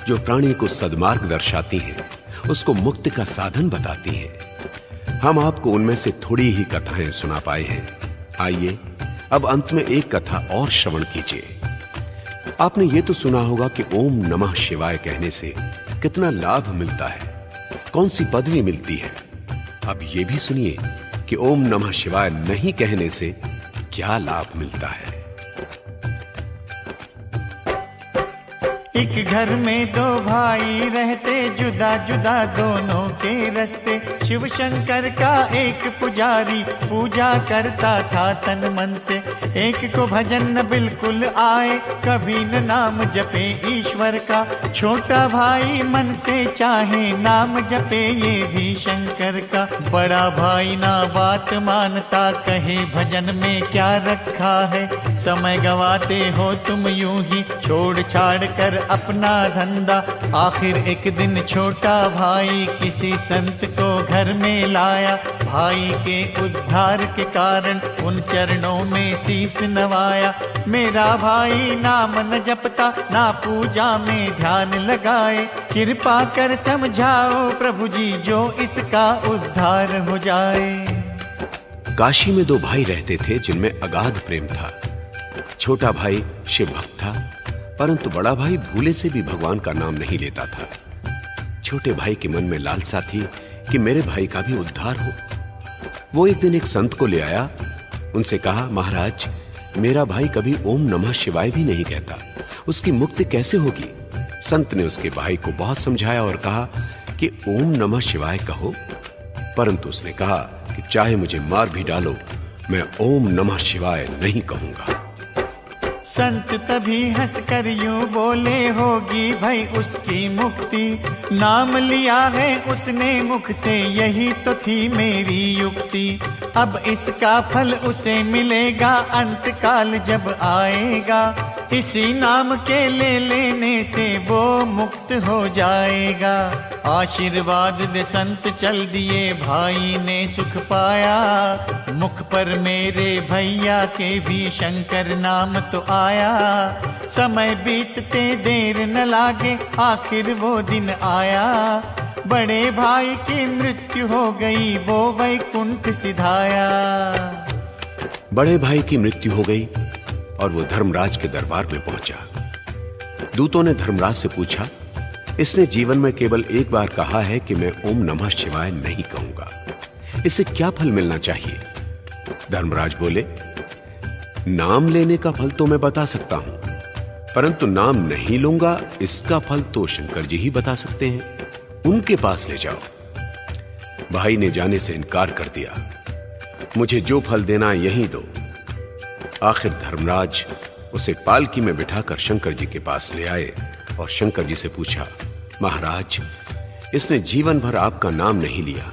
जो प्राणी को सद्मार्ग दर्शाती हैं, उसको मुक्ति का साधन बताती हैं। हम आपको उनमें से थोड़ी ही कथाएं सुना पाए हैं। आइए अब अंत में एक कथा और श्रवण कीजिए। आपने ये तो सुना होगा कि ओम नमः शिवाय कहने से कितना लाभ मिलता है, कौन सी पदवी मिलती है। अब ये भी सुनिए कि ओम नमः शिवाय नहीं कहने से क्या लाभ मिलता है। एक घर में दो भाई रहते, जुदा जुदा दोनों के रास्ते। शिव शंकर का एक पुजारी पूजा करता था तन मन से। एक को भजन न बिल्कुल आए, कभी न नाम जपे ईश्वर का। छोटा भाई मन से चाहे नाम जपे ये भी शंकर का। बड़ा भाई ना बात मानता, कहे भजन में क्या रखा है। समय गवाते हो तुम यूं ही छोड़ छाड़ कर अपना धंधा। आखिर एक दिन छोटा छोटा भाई किसी संत को घर में लाया, भाई के उद्धार के कारण उन चरणों में शीश नवाया। मेरा भाई नाम न जपता, ना पूजा में ध्यान लगाए, कृपा कर समझाओ प्रभु जी जो इसका उद्धार हो जाए। काशी में दो भाई रहते थे जिनमें अगाध प्रेम था। छोटा भाई शिव भक्त था, परंतु बड़ा भाई भूले से भी भगवान का नाम नहीं लेता था। छोटे भाई के मन में लालसा थी कि मेरे भाई का भी उद्धार हो। वो एक दिन एक संत को ले आया, उनसे कहा, महाराज मेरा भाई कभी ओम नमः शिवाय भी नहीं कहता, उसकी मुक्ति कैसे होगी? संत ने उसके भाई को बहुत समझाया और कहा कि ओम नमः शिवाय कहो, परंतु उसने कहा कि चाहे मुझे मार भी डालो, मैं ओम नमः शिवाय नहीं कहूंगा। संत तभी हंसकर यूं बोले, होगी भाई उसकी मुक्ति, नाम लिया है उसने मुख से, यही तो थी मेरी युक्ति। अब इसका फल उसे मिलेगा अंत काल जब आएगा, इसी नाम के ले लेने से वो मुक्त हो जाएगा। आशीर्वाद दे संत चल दिए, भाई ने सुख पाया, मुख पर मेरे भैया के भी शंकर नाम तो आया। समय बीतते देर न लागे, आखिर वो दिन आया, बड़े भाई की मृत्यु हो गई, वो वैकुंठ सिधाया। बड़े भाई की मृत्यु हो गई और वो धर्मराज के दरबार में पहुंचा। दूतों ने धर्मराज से पूछा, इसने जीवन में केवल एक बार कहा है कि मैं ओम नमः शिवाय नहीं कहूंगा, इसे क्या फल मिलना चाहिए? धर्मराज बोले, नाम लेने का फल तो मैं बता सकता हूं, परंतु नाम नहीं लूंगा इसका फल तो शंकर जी ही बता सकते हैं, उनके पास ले जाओ। भाई ने जाने से इनकार कर दिया, मुझे जो फल देना यही दो। आखिर धर्मराज उसे पालकी में बिठाकर शंकर जी के पास ले आए और शंकर जी से पूछा, महाराज इसने जीवन भर आपका नाम नहीं लिया,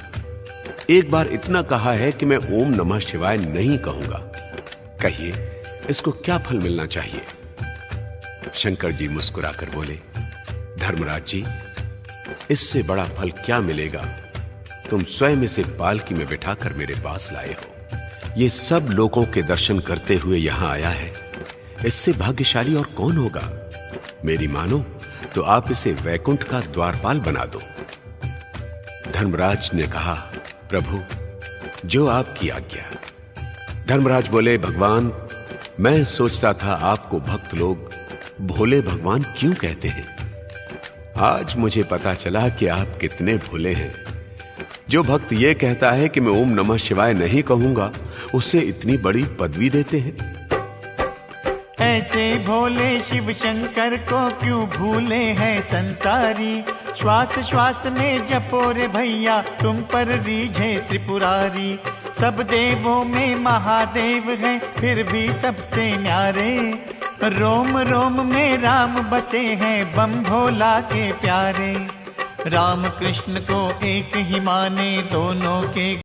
एक बार इतना कहा है कि मैं ओम नमः शिवाय नहीं कहूंगा, कहिए इसको क्या फल मिलना चाहिए? शंकर जी मुस्कुराकर बोले, धर्मराज जी इससे बड़ा फल क्या मिलेगा, तुम स्वयं इसे पालकी में बिठाकर मेरे पास लाए हो, ये सब लोगों के दर्शन करते हुए यहां आया है, इससे भाग्यशाली और कौन होगा? मेरी मानो तो आप इसे वैकुंठ का द्वारपाल बना दो। धर्मराज ने कहा, प्रभु जो आपकी आज्ञा। धर्मराज बोले, भगवान मैं सोचता था आपको भक्त लोग भोले भगवान क्यों कहते हैं, आज मुझे पता चला कि आप कितने भोले हैं। जो भक्त ये कहता है कि मैं ओम नमः शिवाय नहीं कहूंगा, उसे इतनी बड़ी पदवी देते हैं। ऐसे भोले शिव शंकर को क्यों भूले हैं संसारी, श्वास श्वास में जपो रे भैया तुम पर रीझे त्रिपुरारी। सब देवों में महादेव हैं फिर भी सबसे न्यारे, रोम रोम में राम बसे हैं बम भोला के प्यारे। राम कृष्ण को एक ही माने दोनों के